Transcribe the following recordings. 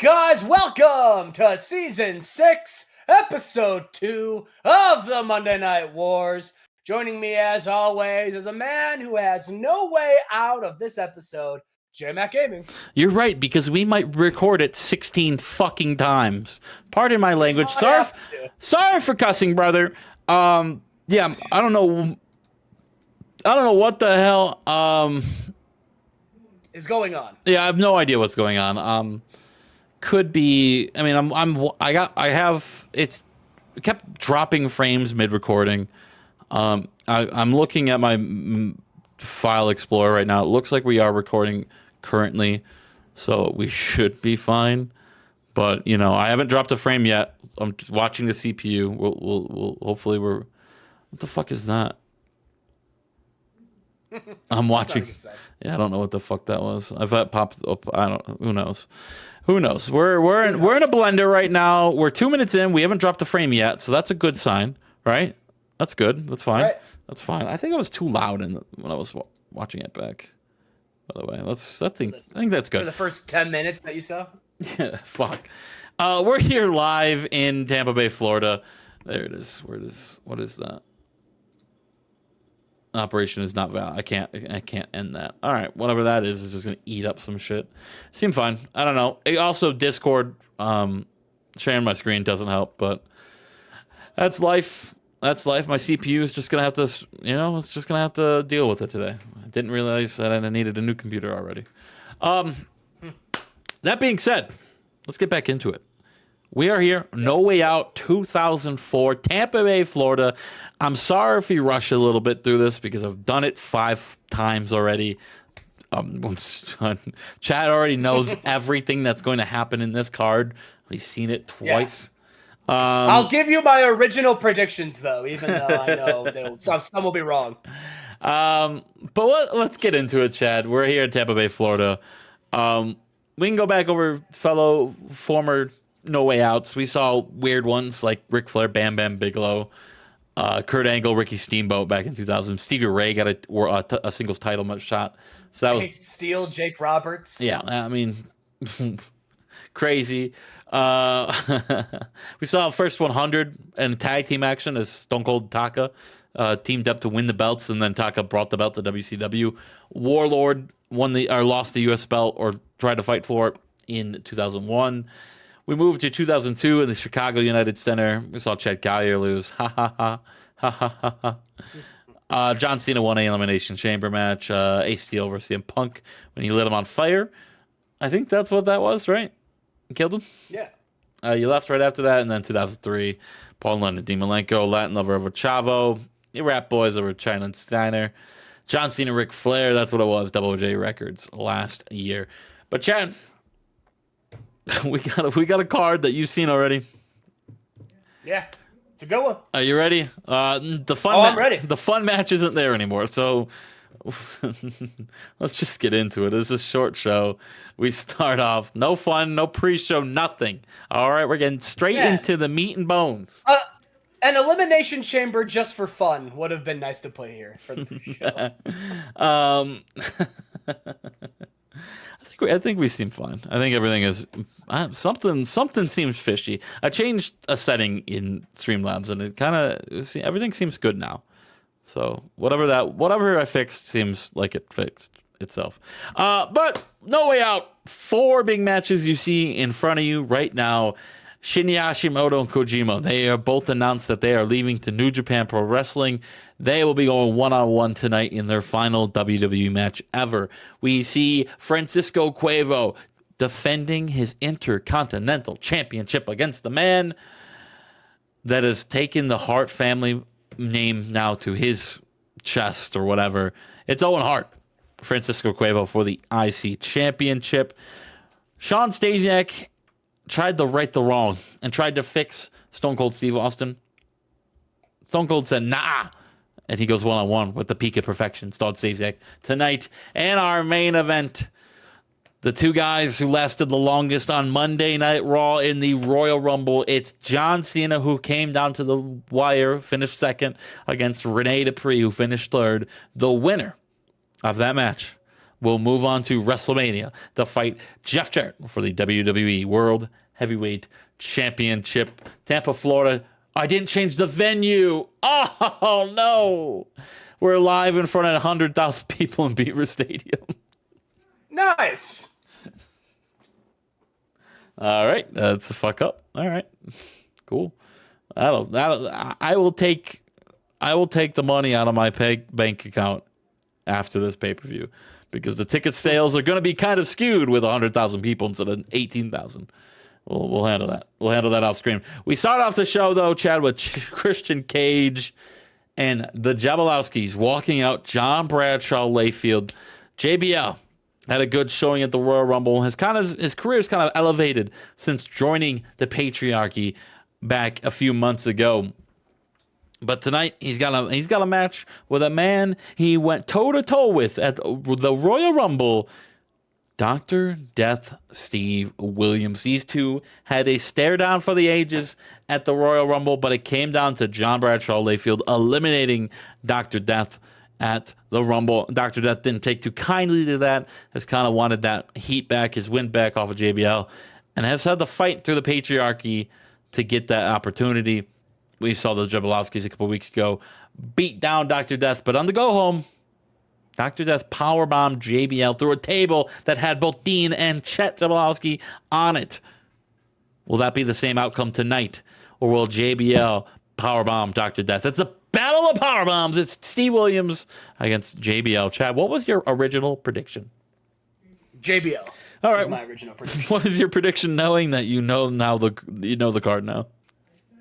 guys? Welcome to Season 6, Episode 2 of the Monday Night Wars. Joining me, as always, is a man who has no way out of this episode, Jmack Gaming. You're right, because we might record it 16 fucking times. Pardon my language. Sorry for cussing, brother. Yeah, I don't know what the hell is going on. Yeah, I have no idea what's going on. Could be. I mean, it kept dropping frames mid recording. I'm looking at my file explorer right now. It looks like we are recording currently, so we should be fine. But you know, I haven't dropped a frame yet. I'm just watching the CPU. We'll hopefully we're. What the fuck is that? I'm watching. Yeah, I don't know what the fuck that was. I've had popped up. I don't. Who knows? Who knows? We're in a blender right now. We're 2 minutes in. We haven't dropped a frame yet, so that's a good sign, right? That's good. That's fine. Right. That's fine. I think I was too loud when I was watching it back. By the way, I think that's good. For the first 10 minutes that you saw. Yeah. Fuck. We're here live in Tampa Bay, Florida. There it is. What is that? Operation is not valid. I can't end that. All right, whatever that is just gonna eat up some shit. Seemed fine. I don't know. It also, Discord, sharing my screen doesn't help, but that's life. That's life. My CPU is just gonna have to, it's just gonna have to deal with it today. I didn't realize that I needed a new computer already. That being said, let's get back into it. We are here, No Way Out 2004, Tampa Bay, Florida. I'm sorry if we rush a little bit through this because I've done it 5 times already. Chad already knows everything that's going to happen in this card. He's seen it twice. Yeah. I'll give you my original predictions, though, even though I know some will be wrong. But let's get into it, Chad. We're here in Tampa Bay, Florida. We can go back over former No Way Outs. We saw weird ones like Ric Flair, Bam Bam Bigelow, Kurt Angle, Ricky Steamboat back in 2000. Stevie Ray got a singles title shot. So that was Steele, Jake Roberts. Yeah, I mean, crazy. We saw first 100 in tag team action as Stone Cold Taka teamed up to win the belts, and then Taka brought the belt to WCW. Warlord lost the U.S. belt or tried to fight for it in 2001. We moved to 2002 in the Chicago United Center. We saw Chad Collyer lose. Ha ha ha. Ha ha ha ha. John Cena won an Elimination Chamber match. Ace Steel versus CM Punk when he lit him on fire. I think that's what that was, right? You killed him? Yeah. You left right after that, and then 2003, Paul and Leonard Di Malenko, Latin Lover over Chavo, the Rap Boys over China and Steiner, John Cena, Ric Flair, that's what it was, Double J Records last year. But Chad, we got a card that you've seen already. Yeah, it's a good one. Are you ready? I'm ready. The fun match isn't there anymore, so let's just get into it. It's a short show. We start off no fun, no pre-show, nothing. All right, we're getting straight into the meat and bones. An elimination chamber just for fun would have been nice to put here for the pre-show. I think we seem fine. I think everything is something seems fishy. I changed a setting in Streamlabs, and it kind of everything seems good now. So whatever I fixed seems like it fixed itself. But No Way Out, 4 big matches you see in front of you right now. Shinya Hashimoto and Kojima, they are both announced that they are leaving to New Japan Pro Wrestling. They will be going one-on-one tonight in their final WWE match ever. We see Francisco Cuevo defending his Intercontinental Championship against the man that has taken the Hart family name now to his chest or whatever. It's Owen Hart, Francisco Cuevo for the IC Championship. Shawn Stasiak tried to right the wrong and tried to fix Stone Cold Steve Austin. Stone Cold said, nah. And he goes one-on-one with the peak of perfection, Stone Stasiak, tonight. And our main event, the 2 guys who lasted the longest on Monday Night Raw in the Royal Rumble. It's John Cena, who came down to the wire, finished second, against Rene Dupree, who finished third. The winner of that match will move on to WrestleMania to fight Jeff Jarrett for the WWE World Heavyweight Championship. Tampa, Florida. I didn't change the venue. Oh, no. We're live in front of 100,000 people in Beaver Stadium. Nice. All right. That's a fuck up. All right. Cool. I will take the money out of my bank account after this pay-per-view because the ticket sales are going to be kind of skewed with 100,000 people instead of 18,000. We'll handle that. We'll handle that off screen. We start off the show, though, Chad, with Christian Cage and the Jablowskis walking out John Bradshaw Layfield. JBL had a good showing at the Royal Rumble. His career is kind of elevated since joining the Patriarchy back a few months ago. But tonight he's got a match with a man he went toe to toe with at the Royal Rumble, Dr. Death Steve Williams. These two had a stare down for the ages at the Royal Rumble, but it came down to John Bradshaw Layfield eliminating Dr. Death at the Rumble. Dr. Death didn't take too kindly to that, has kind of wanted that heat back, his win back off of JBL, and has had to fight through the Patriarchy to get that opportunity. We saw the Jablowskis a couple weeks ago beat down Dr. Death, but on the go home, Dr. Death powerbombed JBL through a table that had both Dean and Chet Jablowski on it. Will that be the same outcome tonight? Or will JBL powerbomb Dr. Death? It's a battle of powerbombs. It's Steve Williams against JBL. Chad, what was your original prediction? JBL. All right. Was my original prediction. What is your prediction knowing that you know the card now?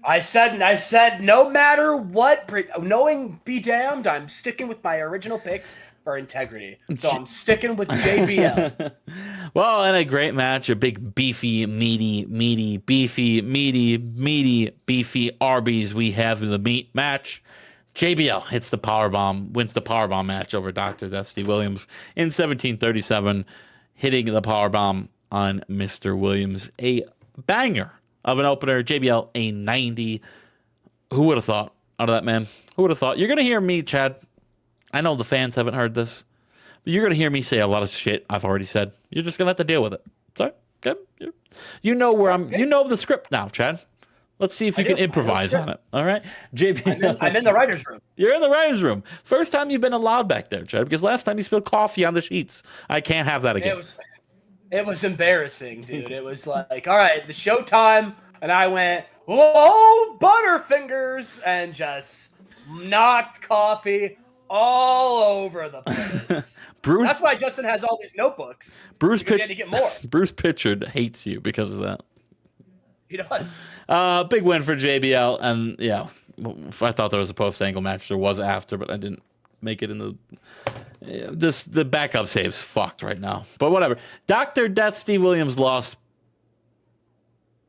I said no matter what, knowing be damned, I'm sticking with my original picks for integrity. So I'm sticking with JBL. Well, and a great match, a big beefy, meaty, beefy Arby's we have in the meat match. JBL hits the powerbomb, wins the powerbomb match over Dr. Death Steve Williams in 1737, hitting the powerbomb on Mr. Williams. A banger of an opener. JBL, a 90. Who would have thought out of that, man? Who would have thought? You're going to hear me, Chad. I know the fans haven't heard this, but you're going to hear me say a lot of shit I've already said. You're just going to have to deal with it. Sorry. Okay. You know where I'm. You know the script now, Chad. Let's see if you can improvise on it. All right, JBL. I'm in the writer's room. You're in the writer's room. First time you've been allowed back there, Chad, because last time you spilled coffee on the sheets. I can't have that again. It was embarrassing, dude. It was like, all right, the showtime, and I went, oh, Butterfingers, and just knocked coffee all over the place. That's why Justin has all these notebooks. He had to get more. Bruce Pitchard hates you because of that. He does. Big win for JBL, and yeah, I thought there was a post-angle match. There was after, but I didn't make it in the... The backup save's fucked right now. But whatever. Dr. Death Steve Williams lost.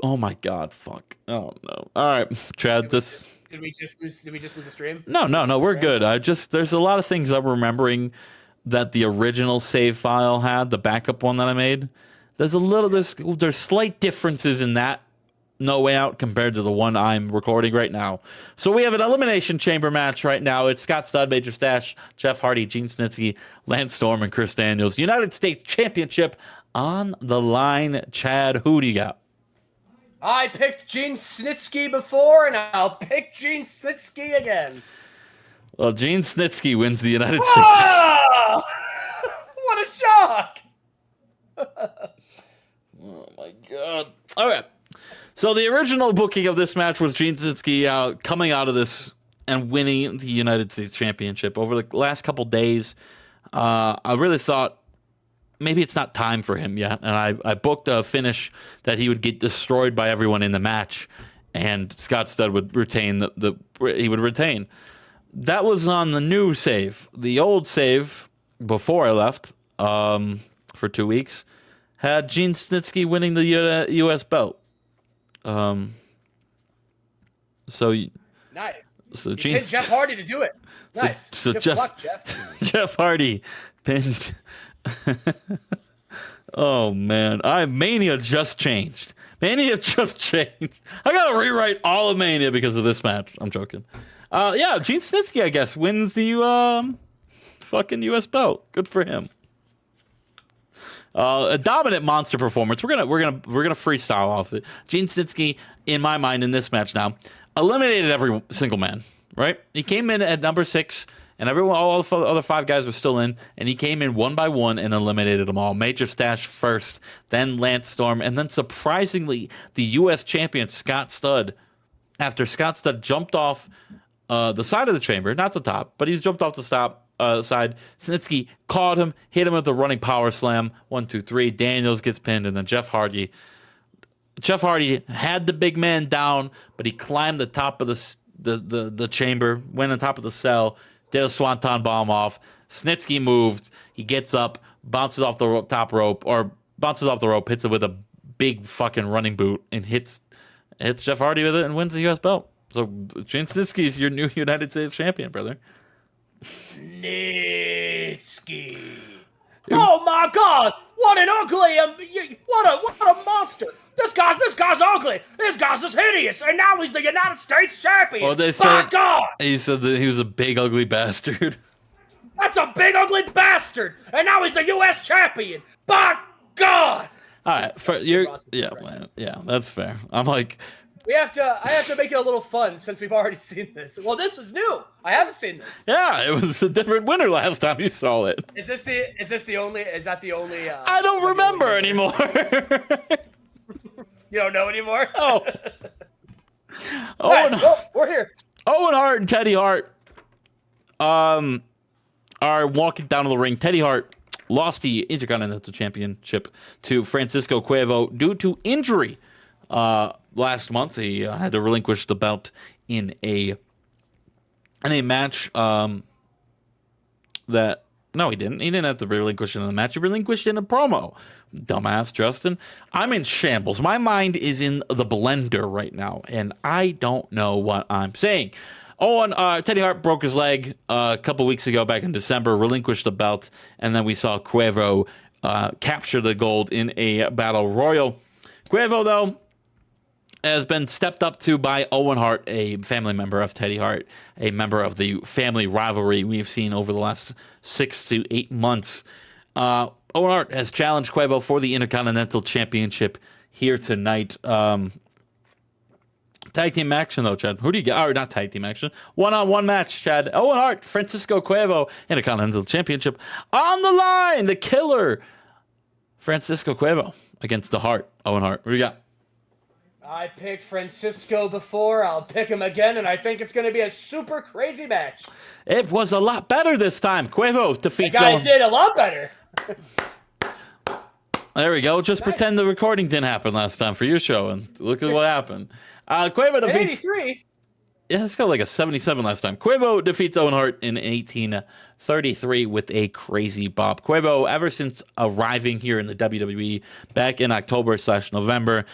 Oh my god, fuck. Oh no. All right, Chad, Did we just lose the stream? No, we're good. There's a lot of things I'm remembering that the original save file had, the backup one that I made. There's slight differences in that No Way Out compared to the one I'm recording right now. So we have an Elimination Chamber match right now. It's Scott Studd, Major Stash, Jeff Hardy, Gene Snitsky, Lance Storm, and Chris Daniels. United States Championship on the line. Chad, who do you got? I picked Gene Snitsky before, and I'll pick Gene Snitsky again. Well, Gene Snitsky wins the United States. What a shock! Oh my god. All right. So the original booking of this match was Gene Snitsky coming out of this and winning the United States Championship. Over the last couple days, I really thought maybe it's not time for him yet. And I booked a finish that he would get destroyed by everyone in the match, and Scott Studd would retain he would retain. That was on the new save. The old save before I left for 2 weeks had Gene Snitsky winning the U.S. belt. Nice. So you pinned Jeff Hardy to do it. Nice. So Good luck, Jeff. Jeff Hardy pinned. Oh man, Mania just changed. I gotta rewrite all of Mania because of this match. I'm joking. Yeah, Gene Snitsky, I guess, wins the fucking U.S. belt. Good for him. A dominant monster performance. We're gonna freestyle off it. Gene Snitsky, in my mind, in this match now, eliminated every single man. Right? He came in at number 6, and all the other 5 guys were still in, and he came in one by one and eliminated them all. Major Stash first, then Lance Storm, and then surprisingly, the U.S. champion Scott Studd. After Scott Studd jumped off the side of the chamber, not the top, but he's jumped off the side. Snitsky caught him, hit him with a running power slam. 1, 2, 3. Daniels gets pinned, and then Jeff Hardy. Jeff Hardy had the big man down, but he climbed the top of the chamber, went on top of the cell, did a swanton bomb off. Snitsky moved. He gets up, bounces off the top rope, hits it with a big fucking running boot, and hits Jeff Hardy with it and wins the U.S. belt. So Gene Snitsky is your new United States champion, brother. Snitsky. Oh my God! What an ugly, what a monster! This guy's ugly. This guy's just hideous, and now he's the United States champion. Well, they said, God! He said that he was a big ugly bastard. That's a big ugly bastard, and now he's the U.S. champion. By God! All right, yeah, that's fair. I'm like, I have to make it a little fun since we've already seen this. Well, this was new. I haven't seen this. Yeah, it was a different winner last time you saw it. Is that the only? I don't remember anymore. You don't know anymore? Oh. Nice. Well, we're here. Owen Hart and Teddy Hart are walking down to the ring. Teddy Hart lost the Intercontinental Championship to Francisco Cuervo due to injury. Last month, he had to relinquish the belt in a match no, he didn't. He didn't have to relinquish it in the match. He relinquished in a promo. Dumbass, Justin. I'm in shambles. My mind is in the blender right now, and I don't know what I'm saying. Teddy Hart broke his leg a couple weeks ago, back in December, relinquished the belt, and then we saw Cuervo capture the gold in a battle royal. Cuervo, though, has been stepped up to by Owen Hart, a family member of Teddy Hart, a member of the family rivalry we've seen over the last 6 to 8 months. Owen Hart has challenged Cuervo for the Intercontinental Championship here tonight. Tag team action, though, Chad. Who do you get? Or not tag team action. One-on-one match, Chad. Owen Hart, Francisco Cuervo, Intercontinental Championship. On the line, the killer, Francisco Cuervo, against the Hart, Owen Hart. What do you got? I picked Francisco before. I'll pick him again, and I think it's going to be a super crazy match. It was a lot better this time. Cuervo defeats the guy did a lot better. There we go. Just pretend the recording didn't happen last time for your show, and look at what happened. Cuervo defeats... 83? Yeah, it's got like a 77 last time. Cuervo defeats Owen Hart in 1833 with a crazy bop. Cuervo, ever since arriving here in the WWE back in October/November,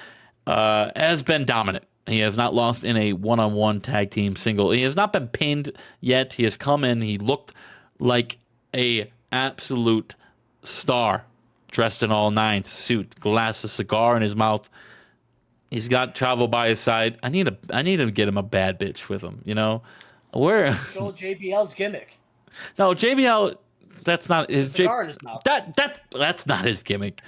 has been dominant. He has not lost in a one-on-one tag team single. He has not been pinned yet. He has come in. He looked like a absolute star, dressed in all nines, suit, glass of cigar in his mouth. He's got Chavo by his side. I need to get him a bad bitch with him. You know, where stole JBL's gimmick. No, JBL. That's not his cigar in his mouth. That's not his gimmick.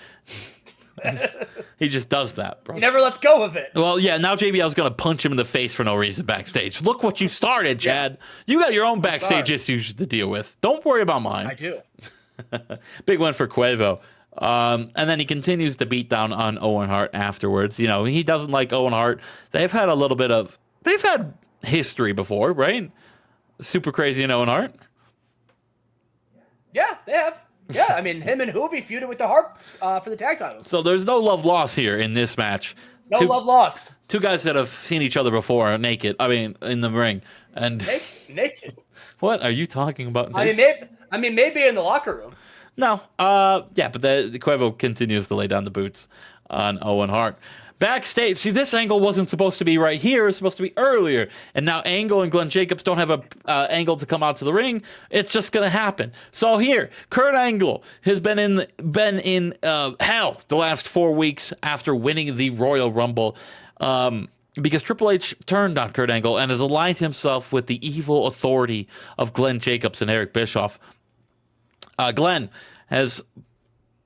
He just does that, bro. He never lets go of it. Well, yeah, now JBL's going to punch him in the face for no reason backstage. Look what you started, Chad. You got your own backstage issues to deal with. Don't worry about mine. I do. Big win for Cuervo. And then he continues to beat down on Owen Hart afterwards. You know, he doesn't like Owen Hart. They've had history before, right? Super Crazy and Owen Hart. Yeah, they have. Yeah, I mean, him and Hoovy feuded with the Harps for the tag titles. So there's no love lost here in this match. No love lost. Two guys that have seen each other before naked. I mean, in the ring. And naked. What are you talking about? Maybe in the locker room. No. Yeah, but the Cuervo continues to lay down the boots on Owen Hart. Backstage, see, this angle wasn't supposed to be right here. It's supposed to be earlier. And now Angle and Glenn Jacobs don't have a angle to come out to the ring. It's just going to happen. So here, Kurt Angle has been in hell the last 4 weeks after winning the Royal Rumble. Because Triple H turned on Kurt Angle and has aligned himself with the evil authority of Glenn Jacobs and Eric Bischoff. Glenn has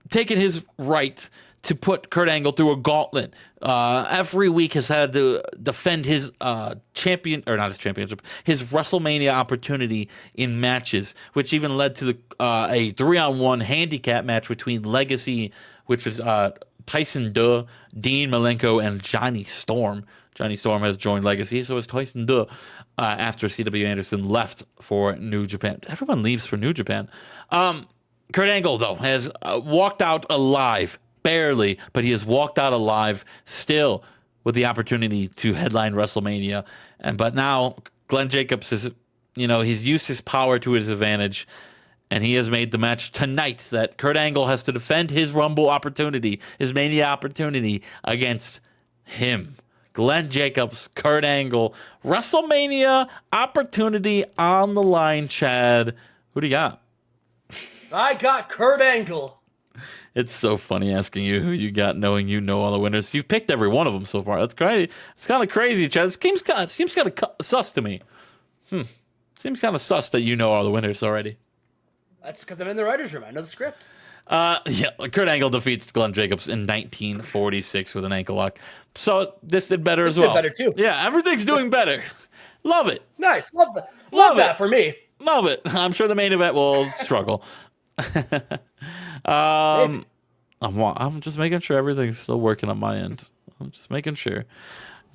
taken his right to put Kurt Angle through a gauntlet. Every week has had to defend his his WrestleMania opportunity in matches, which even led to a 3-on-1 handicap match between Legacy, which was Tyson Duh, Dean Malenko, and Johnny Storm. Johnny Storm has joined Legacy, so is Tyson Duh after C.W. Anderson left for New Japan. Everyone leaves for New Japan. Kurt Angle, though, has walked out alive. Barely, but he has walked out alive still with the opportunity to headline WrestleMania. But now Glenn Jacobs is, he's used his power to his advantage, and he has made the match tonight that Kurt Angle has to defend his Rumble opportunity, his Mania opportunity against him. Glenn Jacobs, Kurt Angle, WrestleMania opportunity on the line, Chad. Who do you got? I got Kurt Angle. It's so funny asking you who you got, knowing you know all the winners. You've picked every one of them so far. That's crazy. It's kind of crazy, Chad. This game seems kind of sus to me. Seems kind of sus that you know all the winners already. That's because I'm in the writer's room. I know the script. Kurt Angle defeats Glenn Jacobs in 1946 with an ankle lock. So this did better as well. Did better too. Yeah, everything's doing better. Love it. Nice. Love that. Love that for me. Love it. I'm sure the main event will struggle. I'm just making sure everything's still working on my end. I'm just making sure.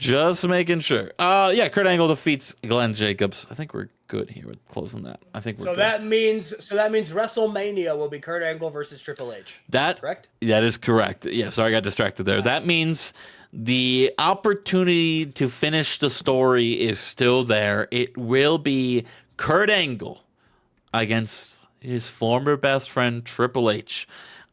Kurt Angle defeats Glenn Jacobs. I think we're good here with closing that. I think we're good. That means WrestleMania will be Kurt Angle versus Triple H. Correct? That is correct. Yeah, sorry, I got distracted there. That means the opportunity to finish the story is still there. It will be Kurt Angle against his former best friend Triple H.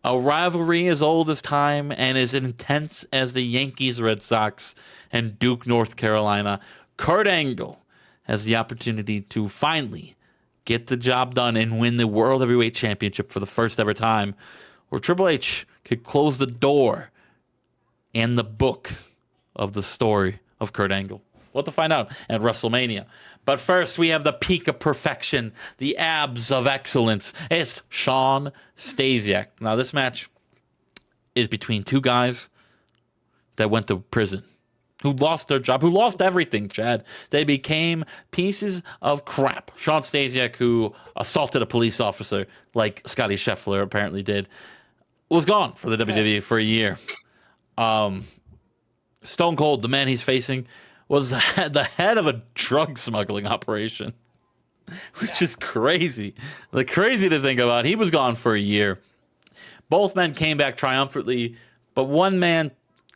A rivalry as old as time and as intense as the Yankees, Red Sox, and Duke, North Carolina. Kurt Angle has the opportunity to finally get the job done and win the World Heavyweight Championship for the first ever time, where Triple H could close the door and the book of the story of Kurt Angle. We'll have to find out at WrestleMania. But first, we have the peak of perfection, the abs of excellence. It's Shawn Stasiak. Now, this match is between two guys that went to prison, who lost their job, who lost everything, Chad. They became pieces of crap. Shawn Stasiak, who assaulted a police officer like Scotty Scheffler apparently did, was gone for the WWE for a year. Stone Cold, the man he's facing, was the head of a drug smuggling operation, which is crazy. Crazy to think about. He was gone for a year. Both men came back triumphantly, but one man,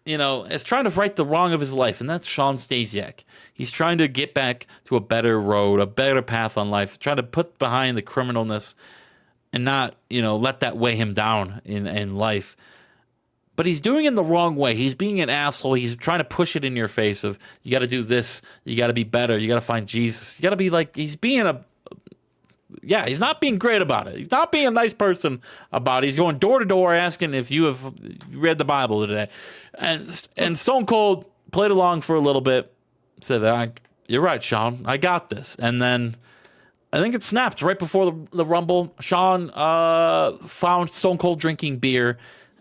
is trying to right the wrong of his life, and that's Shawn Stasiak. He's trying to get back to a better road, a better path on life, trying to put behind the criminalness and not, let that weigh him down in life. But he's doing it in the wrong way. He's being an asshole. He's trying to push it in your face of, you got to do this. You got to be better. You got to find Jesus. You got to be he's being he's not being great about it. He's not being a nice person about it. He's going door to door asking if you have read the Bible today. And Stone Cold played along for a little bit, said, you're right, Shawn. I got this. And then I think it snapped right before the Rumble. Shawn found Stone Cold drinking beer.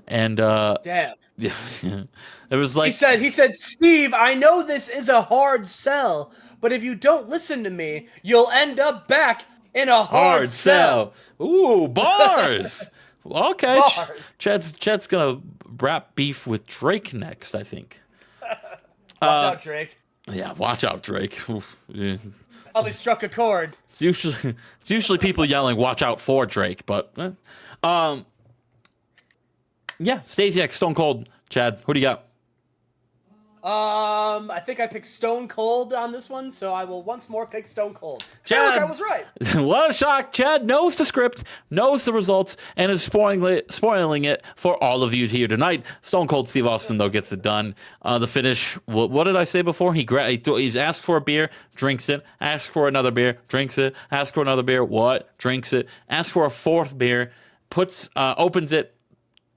And damn, it was like he said, Steve, I know this is a hard sell, but if you don't listen to me, you'll end up back in a hard sell. Ooh, bars. Okay, bars. Chad's gonna rap beef with Drake next, I think. Watch out, Drake. Yeah, watch out, Drake. Yeah. Probably struck a chord. It's usually people yelling, "Watch out for Drake," but. Yeah, Stasiak, Stone Cold. Chad, who do you got? I think I picked Stone Cold on this one, so I will once more pick Stone Cold. Chad, I was right. What a shock. Chad knows the script, knows the results, and is spoiling it for all of you here tonight. Stone Cold Steve Austin, though, gets it done. The finish, what did I say before? He's asked for a beer, drinks it. Asks for another beer, drinks it. Asks for another beer, drinks it. Asks for a fourth beer, opens it,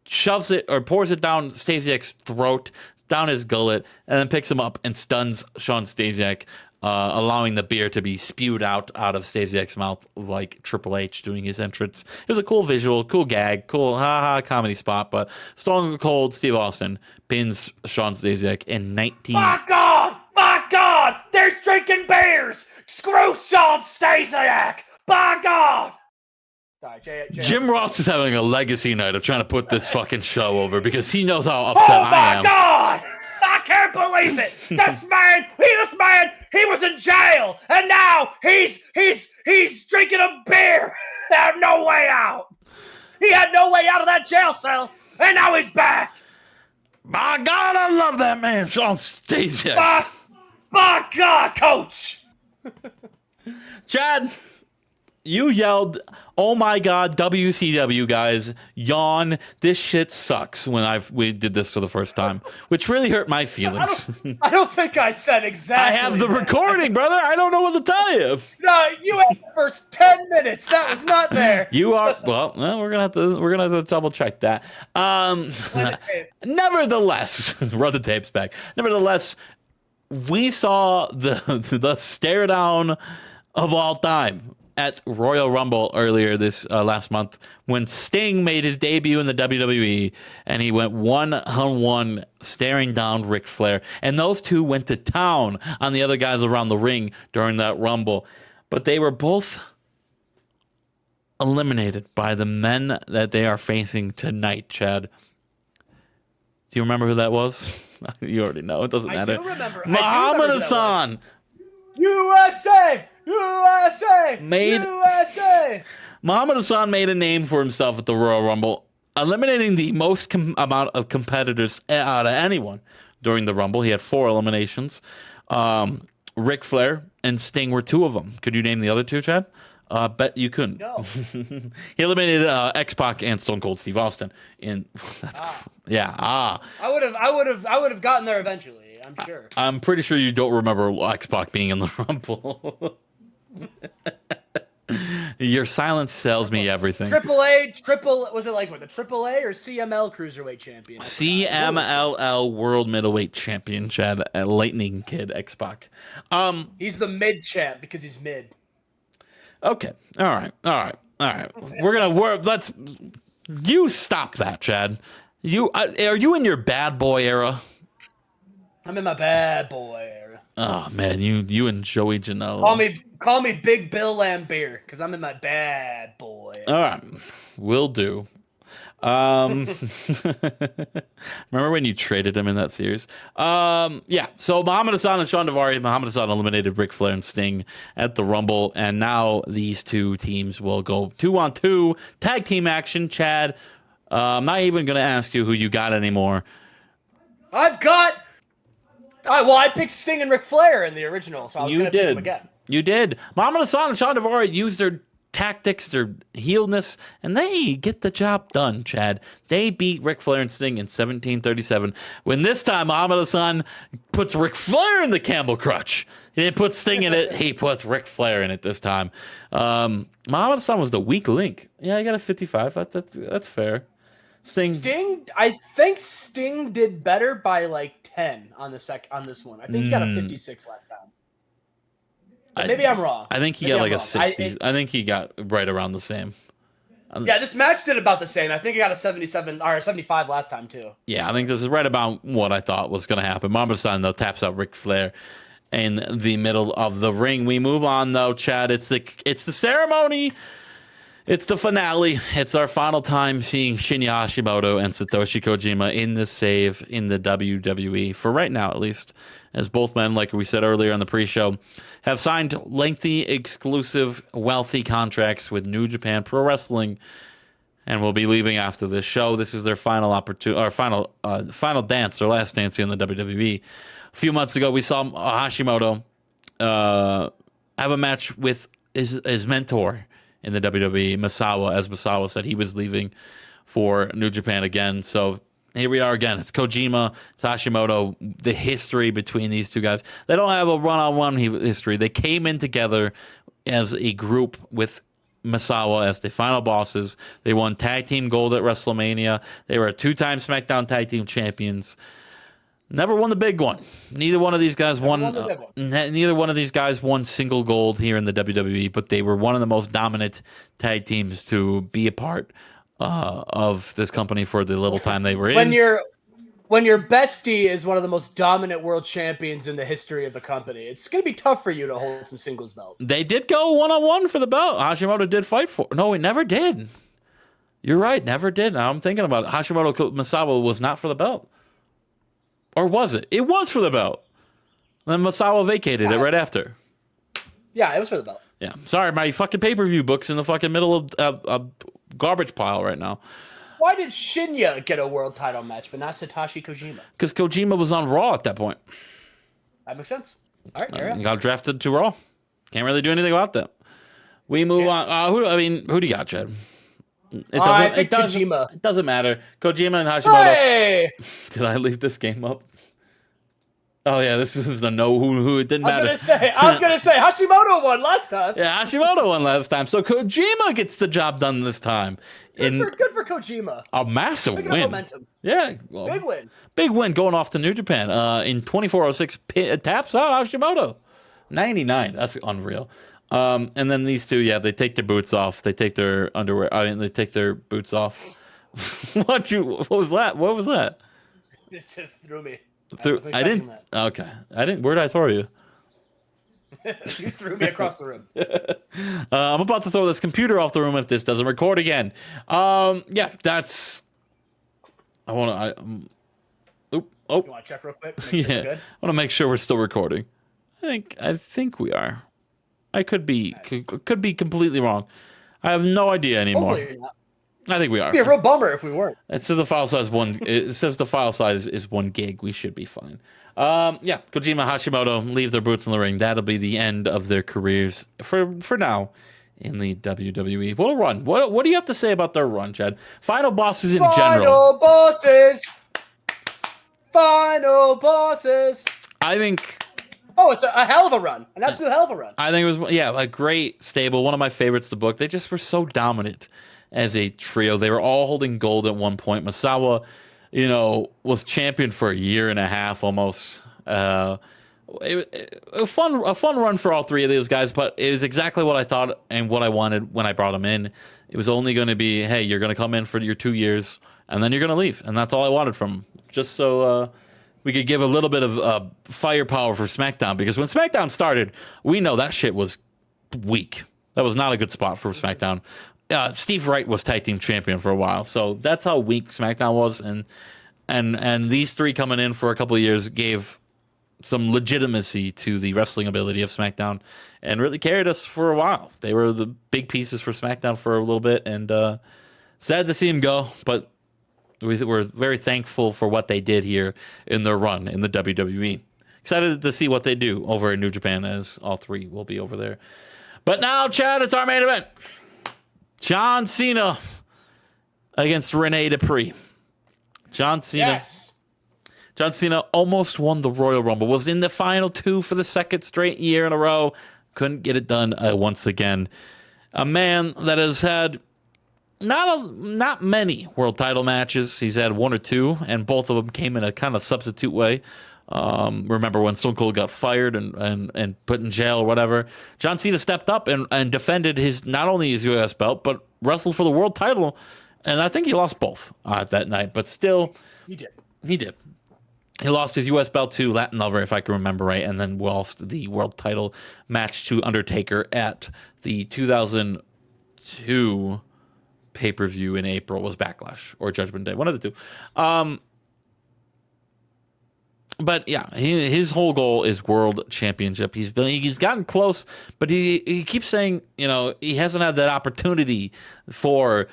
shoves it or pours it down Stasiak's throat, down his gullet, and then picks him up and stuns Shawn Stasiak, allowing the beer to be spewed out of Stasiak's mouth like Triple H doing his entrance. It was a cool visual, cool gag, cool ha-ha comedy spot, but Stone Cold Steve Austin pins Shawn Stasiak in 19... My God! My God! There's drinking beers! Screw Shawn Stasiak! By God! Sorry, Jim Ross is having a legacy night of trying to put this fucking show over because he knows how upset I am. Oh my God! I can't believe it! This man, he was in jail, and now he's drinking a beer. Had no way out. He had no way out of that jail cell, and now he's back. My God, I love that man, Shawn Stasiak. My God, Coach. Chad, you yelled, "Oh my God, WCW guys, yawn, this shit sucks," when we did this for the first time, which really hurt my feelings. I don't think I said exactly. I have the recording, brother. I don't know what to tell you. No, you had the first 10 minutes. That was not there. You are we're gonna have to double check that. Nevertheless, run the tapes back. Nevertheless, we saw the stare down of all time at Royal Rumble earlier this last month when Sting made his debut in the WWE and he went one-on-one staring down Ric Flair. And those two went to town on the other guys around the ring during that Rumble. But they were both eliminated by the men that they are facing tonight, Chad. Do you remember who that was? You already know. It doesn't matter. I do remember. Muhammad Hassan. USA! USA! USA! Muhammad Hassan made a name for himself at the Royal Rumble, eliminating the most amount of competitors out of anyone during the Rumble. He had 4 eliminations. Ric Flair and Sting were 2 of them. Could you name the other 2, Chad? Bet you couldn't. No. He eliminated X-Pac and Stone Cold Steve Austin. I would have gotten there eventually. I'm sure. I'm pretty sure you don't remember X-Pac being in the Rumble. Your silence tells me everything. Was it like what, the AAA or CML Cruiserweight Champion? CMLL World Middleweight Champion, Chad, Lightning Kid X-Pac. He's the mid champ because he's mid. Okay. All right. Let's. You stop that, Chad. Are you in your bad boy era? I'm in my bad boy era. Oh man, you and Joey Janela. Call me Big Bill Lambier because I'm in my bad boy era. All right, will do. Remember when you traded him in that series? Yeah. So Muhammad Hassan and Shawn Daivari. Muhammad Hassan eliminated Ric Flair and Sting at the Rumble, and now these 2 teams will go 2-on-2 tag team action. Chad, I'm not even gonna ask you who you got anymore. I picked Sting and Ric Flair in the original, so I was going to pick them again. You did. Muhammad Hassan and Shawn Daivari used their tactics, their heelness, and they get the job done, Chad. They beat Ric Flair and Sting in 1737. When this time Muhammad Hassan puts Ric Flair in the Campbell Crutch. He didn't put Sting in it. He puts Ric Flair in it this time. Muhammad Hassan was the weak link. Yeah, he got a 55. That's fair. Sting, I think Sting did better by like 10 on this one. I think he got a 56 last time. Maybe I'm wrong. I think he got like a 60. I think he got right around the same. Yeah, this match did about the same. I think he got a 77 or a 75 last time too. Yeah, I think this is right about what I thought was going to happen. Muhammad Hassan though taps out Ric Flair in the middle of the ring. We move on though, Chad. It's the ceremony. It's the finale. It's our final time seeing Shinya Hashimoto and Satoshi Kojima in the save in the WWE, for right now at least, as both men, like we said earlier on the pre-show, have signed lengthy, exclusive, wealthy contracts with New Japan Pro Wrestling and will be leaving after this show. This is their final opportunity, or final dance, their last dance here in the WWE. A few months ago, we saw Hashimoto have a match with his mentor in the WWE, Misawa, as Misawa said he was leaving for New Japan again. So here we are again. It's Kojima, it's Hashimoto, the history between these 2 guys. They don't have a one-on-one history. They came in together as a group with Misawa as the final bosses. They won tag team gold at WrestleMania. They were 2-time SmackDown tag team champions. Never won the big one. Neither one of these guys won. The big one. Neither one of these guys won single gold here in the WWE, but they were one of the most dominant tag teams to be a part of this company for the little time they were in. When your bestie is one of the most dominant world champions in the history of the company, it's going to be tough for you to hold some singles belt. They did go one-on-one for the belt. Hashimoto did fight for it. No, he never did. You're right, never did. Now I'm thinking about it. Hashimoto Misawa was not for the belt. Or was it? It was for the belt. Then Misawa vacated it right after. Yeah, it was for the belt. Yeah. Sorry, my fucking pay-per-view book's in the fucking middle of a garbage pile right now. Why did Shinya get a world title match, but not Satoshi Kojima? Because Kojima was on Raw at that point. That makes sense. All right, there you got drafted to Raw. Can't really do anything about that. We move on. Who do you got, Chad? Kojima. It doesn't matter. Kojima and Hashimoto. Hey! Did I leave this game up? Oh yeah, this was the who. It didn't matter. I was gonna say Hashimoto won last time. Yeah, Hashimoto won last time, so Kojima gets the job done this time. Good for Kojima. A massive win. Momentum. Yeah, big win going off to New Japan. In 2406 taps out Hashimoto. 99. That's unreal. And then these two, they take their boots off. They take their underwear. They take their boots off. What was that? What was that? It just threw me. I didn't. That. Okay, I didn't. Where did I throw you? You threw me across the room. I'm about to throw this computer off the room if this doesn't record again. That's. I want to. You want to check real quick? I want to make sure we're still recording. I think we are. I could be completely wrong. I have no idea anymore. Hopefully you're not. I think we are. It'd be a real bummer if we weren't. It says the file size is 1 gig. We should be fine. Kojima, Hashimoto leave their boots in the ring. That'll be the end of their careers for now in the WWE. What a run! What do you have to say about their run, Chad? Final bosses in general. Final bosses. I think. Oh, it's a hell of a run. An absolute hell of a run. I think it was a great stable. One of my favorites to book. They just were so dominant as a trio. They were all holding gold at one point. Misawa, was champion for a year and a half almost. A fun run for all three of those guys, but it was exactly what I thought and what I wanted when I brought them in. It was only going to be, hey, you're going to come in for your 2 years, and then you're going to leave. And that's all I wanted from them. Just so we could give a little bit of firepower for SmackDown, because when SmackDown started, we know that shit was weak. That was not a good spot for SmackDown. Steve Wright was tag team champion for a while, so that's how weak SmackDown was, and these three coming in for a couple of years gave some legitimacy to the wrestling ability of SmackDown, and really carried us for a while. They were the big pieces for SmackDown for a little bit, and sad to see them go, but we're very thankful for what they did here in their run in the WWE. Excited to see what they do over in New Japan, as all three will be over there. But now, Chad, it's our main event. John Cena against Rene Dupree. John Cena. Yes. John Cena almost won the Royal Rumble. Was in the final two for the second straight year in a row. Couldn't get it done once again. A man that has had not many world title matches. He's had one or two, and both of them came in a kind of substitute way. Remember when Stone Cold got fired and put in jail or whatever? John Cena stepped up and defended not only his U.S. belt, but wrestled for the world title. And I think he lost both that night, but still. He did. He lost his U.S. belt to Latin Lover, if I can remember right, and then lost the world title match to Undertaker at the 2002 pay-per-view in April. Was Backlash or Judgment Day, one of the two. But yeah, his whole goal is world championship. He's gotten close, but he keeps saying, he hasn't had that opportunity for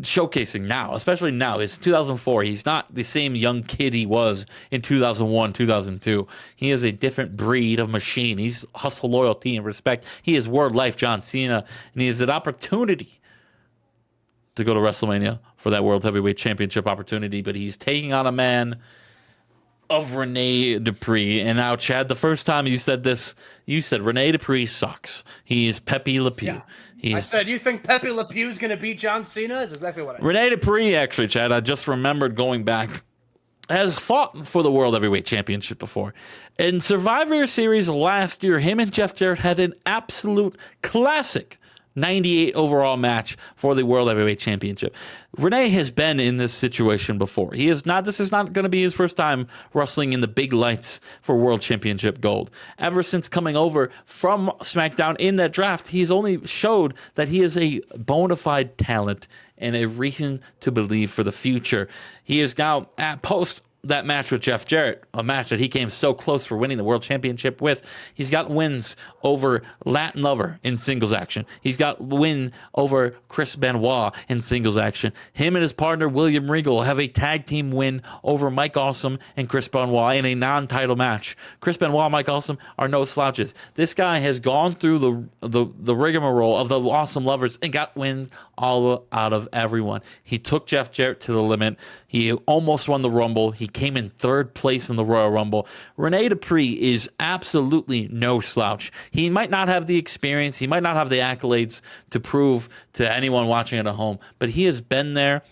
showcasing now, especially now. It's 2004. He's not the same young kid he was in 2001, 2002. He is a different breed of machine. He's hustle, loyalty, and respect. He is World Life John Cena, and he has an opportunity to go to WrestleMania for that World Heavyweight Championship opportunity, but he's taking on a man of Rene Dupree. And now, Chad, the first time you said this, you said Rene Dupree sucks. He is Pepe Le Pew. Yeah. I said, you think Pepe Le Pew is going to beat John Cena? That's exactly what I said. Rene Dupree, actually, Chad, I just remembered going back has fought for the World Heavyweight Championship before. In Survivor Series last year, him and Jeff Jarrett had an absolute classic 98 overall match for the World Heavyweight Championship. Renee has been in this situation before. This is not going to be his first time wrestling in the big lights for World Championship gold. Ever since coming over from SmackDown in that draft, he's only showed that he is a bona fide talent and a reason to believe for the future. He is now at post that match with Jeff Jarrett, a match that he came so close for winning the World Championship with. He's got wins over Latin Lover in singles action. He's got win over Chris Benoit in singles action. Him and his partner, William Regal, have a tag team win over Mike Awesome and Chris Benoit in a non-title match. Chris Benoit and Mike Awesome are no slouches. This guy has gone through the rigmarole of the Awesome Lovers and got wins all out of everyone. He took Jeff Jarrett to the limit. He almost won the Rumble. He came in third place in the Royal Rumble. Rene Dupree is absolutely no slouch. He might not have the experience. He might not have the accolades to prove to anyone watching at home, but he has been there.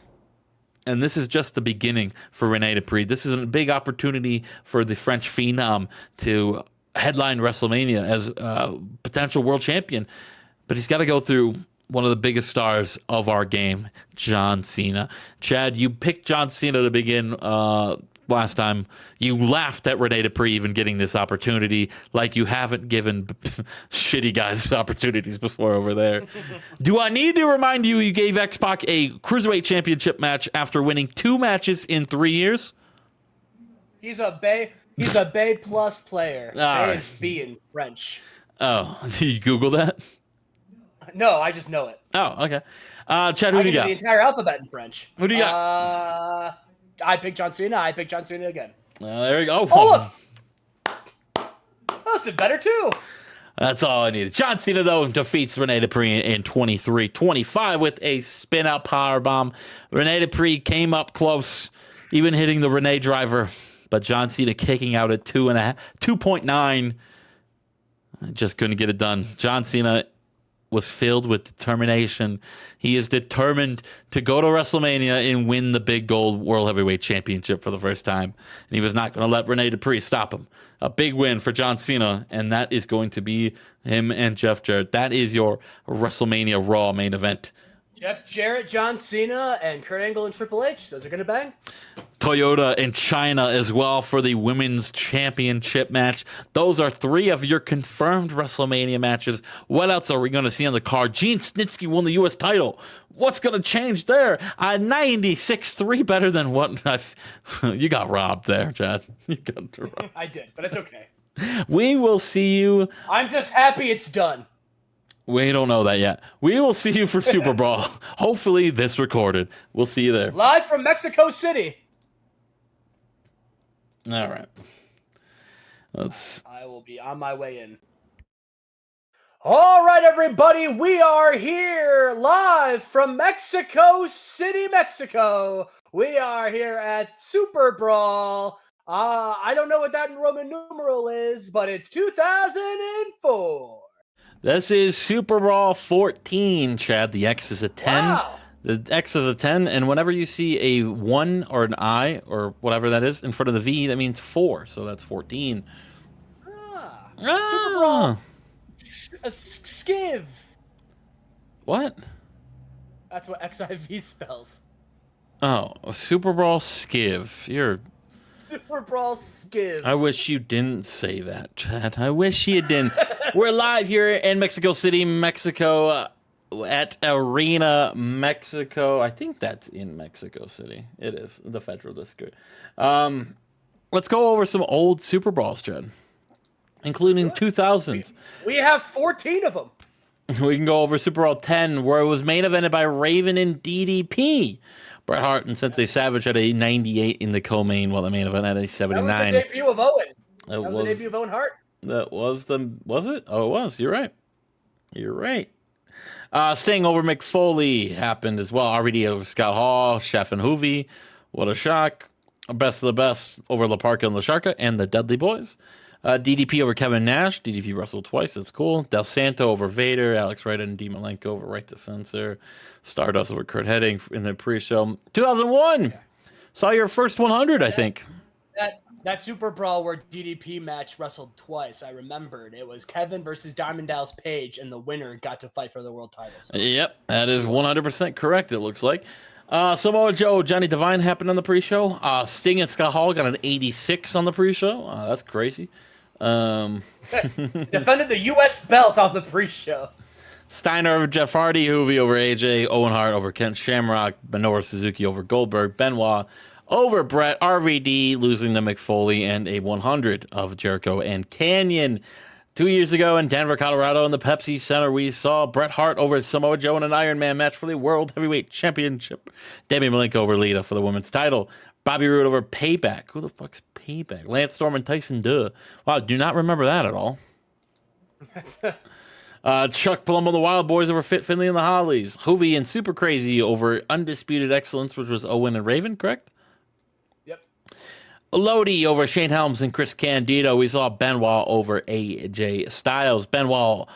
And this is just the beginning for Rene Dupree. This is a big opportunity for the French Phenom to headline WrestleMania as a potential world champion. But he's got to go through one of the biggest stars of our game, John Cena. Chad, you picked John Cena to begin last time. You laughed at Rene Dupree even getting this opportunity, like you haven't given shitty guys opportunities before over there. Do I need to remind you gave X-Pac a Cruiserweight Championship match after winning 2 matches in 3 years? He's a Bay Plus player. Bay is B in French. Oh, did you Google that? No, I just know it. Oh, okay. Chad, who do you got? The entire alphabet in French. Who do you got? I picked John Cena. I picked John Cena again. There you go. Oh, look. That's better, too. That's all I needed. John Cena, though, defeats Rene Dupree in 23-25 with a spin-out powerbomb. Rene Dupree came up close, even hitting the Rene driver. But John Cena kicking out at 2.9. Just couldn't get it done. John Cena was filled with determination. He is determined to go to WrestleMania and win the big gold World Heavyweight Championship for the first time. And he was not going to let Rene Dupree stop him. A big win for John Cena, and that is going to be him and Jeff Jarrett. That is your WrestleMania Raw main event. Jeff Jarrett, John Cena, and Kurt Angle and Triple H. Those are going to bang. Toyota and China as well for the Women's Championship match. Those are 3 of your confirmed WrestleMania matches. What else are we going to see on the card? Gene Snitsky won the U.S. title. What's going to change there? 96-3 better than what you got robbed there, Chad. You got robbed. I did, but it's okay. We will see you. I'm just happy it's done. We don't know that yet. We will see you for Superbrawl. Hopefully this recorded. We'll see you there. Live from Mexico City. All right. I will be on my way in. All right, everybody. We are here live from Mexico City, Mexico. We are here at Superbrawl. I don't know what that in Roman numeral is, but it's 2004. This is Superbrawl 14, Chad. The X is a 10. Wow. The X is a 10, and whenever you see a 1 or an I or whatever that is in front of the V, that means 4, so that's 14. Superbrawl. Skiv. What? That's what XIV spells. Oh, Superbrawl Skiv. You're... Superbrawl Skiv. I wish you didn't say that, Chad. I wish you didn't. We're live here in Mexico City, Mexico, at Arena, Mexico. I think that's in Mexico City. It is, the Federal District. Let's go over some old Super Brawls, Chad, including 2000s. We have 14 of them. We can go over Super Brawl 10, where it was main evented by Raven and DDP. Bret Hart and Sensei Savage had a 98 in the co-main, while the main event had a 79. That was the debut of Owen. That was the debut of Owen Hart. That was was it? Oh, it was. You're right. You're right. Staying over McFoley happened as well. RVD over Scott Hall, Chef and Hoovy. What a shock. Best of the best over La Parka and La Sharka and the Dudley Boys. DDP over Kevin Nash. DDP wrestled twice. That's cool. Del Santo over Vader. Alex Wright and D. Malenko over Right to Censor. Stardust over Kurt Hennig in the pre-show. 2001. Saw your first 100, I think. That Superbrawl where DDP match wrestled twice, I remembered. It was Kevin versus Diamond Dallas Page, and the winner got to fight for the world titles. Yep, that is 100% correct, it looks like. Samoa Joe, Johnny Devine happened on the pre-show. Sting and Scott Hall got an 86 on the pre-show. That's crazy. Defended the U.S. belt on the pre-show. Steiner over Jeff Hardy, Hoovy over AJ, Owen Hart over Kent Shamrock, Minoru Suzuki over Goldberg, Benoit over Brett, RVD losing to McFoley, and a 100 of Jericho and Canyon. 2 years ago in Denver, Colorado, in the Pepsi Center, we saw Bret Hart over Samoa Joe in an Iron Man match for the World Heavyweight Championship. Debbie Malenko over Lita for the women's title. Bobby Roode over Payback. Who the fuck's Payback? Lance Storm and Tyson Duh. Wow, do not remember that at all. Chuck Palumbo, the Wild Boys over Fit Finley and the Hollies. Hoovy and Super Crazy over Undisputed Excellence, which was Owen and Raven, correct? Yep. Lodi over Shane Helms and Chris Candido. We saw Benoit over AJ Styles. Benoit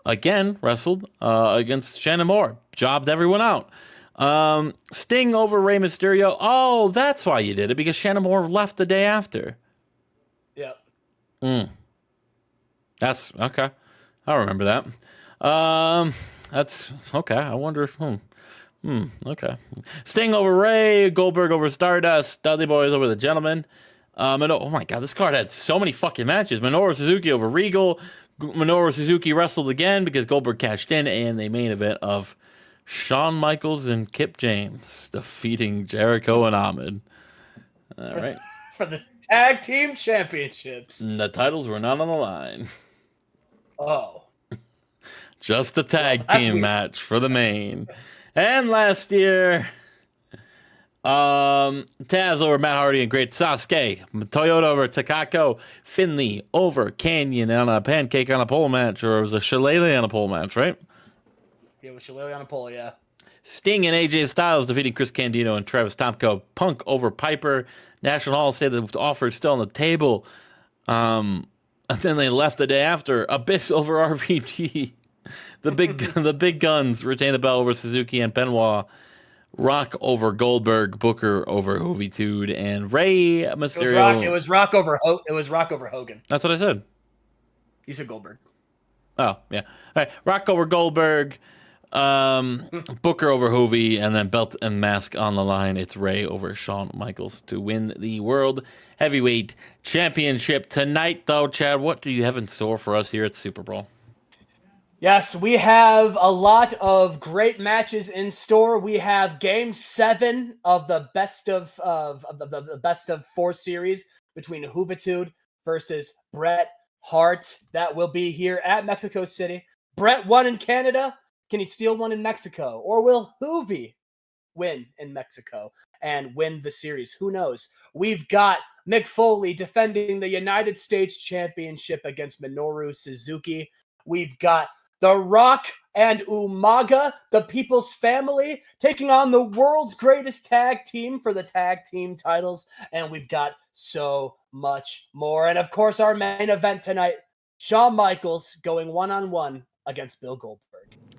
again wrestled against Shannon Moore. Jobbed everyone out. Sting over Rey Mysterio. Oh, that's why you did it, because Shannon Moore left the day after. Yep. That's okay. I remember that. That's okay. I wonder. Okay. Sting over Ray, Goldberg over Stardust, Dudley Boys over the Gentlemen. Oh my God, this card had so many fucking matches. Minoru Suzuki over Regal. Minoru Suzuki wrestled again because Goldberg cashed in, and the main event of Shawn Michaels and Kip James defeating Jericho and Ahmed. All right. For the tag team championships. And the titles were not on the line. Oh. Just a tag team match for the main. And last year, Taz over Matt Hardy and Great Sasuke. Toyota over Takako. Finley over Canyon on a pancake on a pole match. Or it was a shillelagh on a pole match, right? Yeah, it was shillelagh on a pole, yeah. Sting and AJ Styles defeating Chris Candido and Travis Tomko. Punk over Piper. National Hall said the offer is still on the table. And then they left the day after. Abyss over RVD. The big guns retain the belt over Suzuki and Benoit. Rock over Goldberg. Booker over Hoovitude and Rey Mysterio. It was Rock over Hogan. That's what I said. You said Goldberg. Oh yeah. All right. Rock over Goldberg. Booker over Hoovy, and then belt and mask on the line. It's Ray over Shawn Michaels to win the World Heavyweight Championship tonight. Though, Chad, what do you have in store for us here at Superbrawl? Yes, we have a lot of great matches in store. We have Game 7 of the best of the best of 4 series between Hoovitude versus Bret Hart. That will be here at Mexico City. Bret won in Canada. Can he steal one in Mexico? Or will Hoovy win in Mexico and win the series? Who knows? We've got Mick Foley defending the United States Championship against Minoru Suzuki. We've got The Rock and Umaga, the People's Family, taking on the world's greatest tag team for the tag team titles. And we've got so much more. And of course, our main event tonight, Shawn Michaels going one-on-one against Bill Goldberg.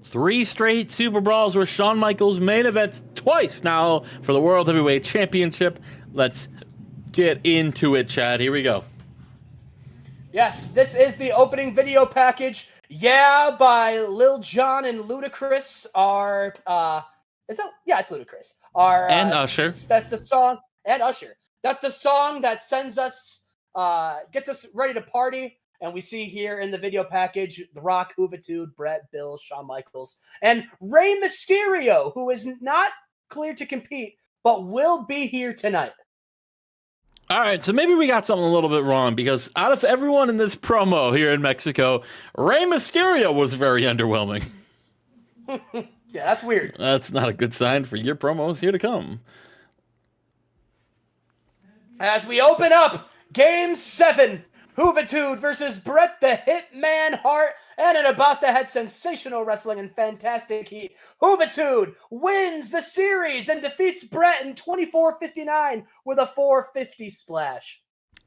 3 straight Super Brawls with Shawn Michaels main events twice now for the World Heavyweight Championship. Let's get into it, Chad. Here we go. Yes, this is the opening video package. Yeah, by Lil Jon and Ludacris are it's Ludacris. And Usher. That's the song. And Usher. That's the song that sends us gets us ready to party. And we see here in the video package, The Rock, Hoovitude, Bret, Bill, Shawn Michaels, and Rey Mysterio, who is not cleared to compete, but will be here tonight. All right, so maybe we got something a little bit wrong, because out of everyone in this promo here in Mexico, Rey Mysterio was very underwhelming. Yeah, that's weird. That's not a good sign for your promos here to come. As we open up Game 7, Hoovitude versus Bret the Hitman Hart, and in about the head sensational wrestling and fantastic heat. Hoovitude wins the series and defeats Bret in 24:59 with a 450 splash.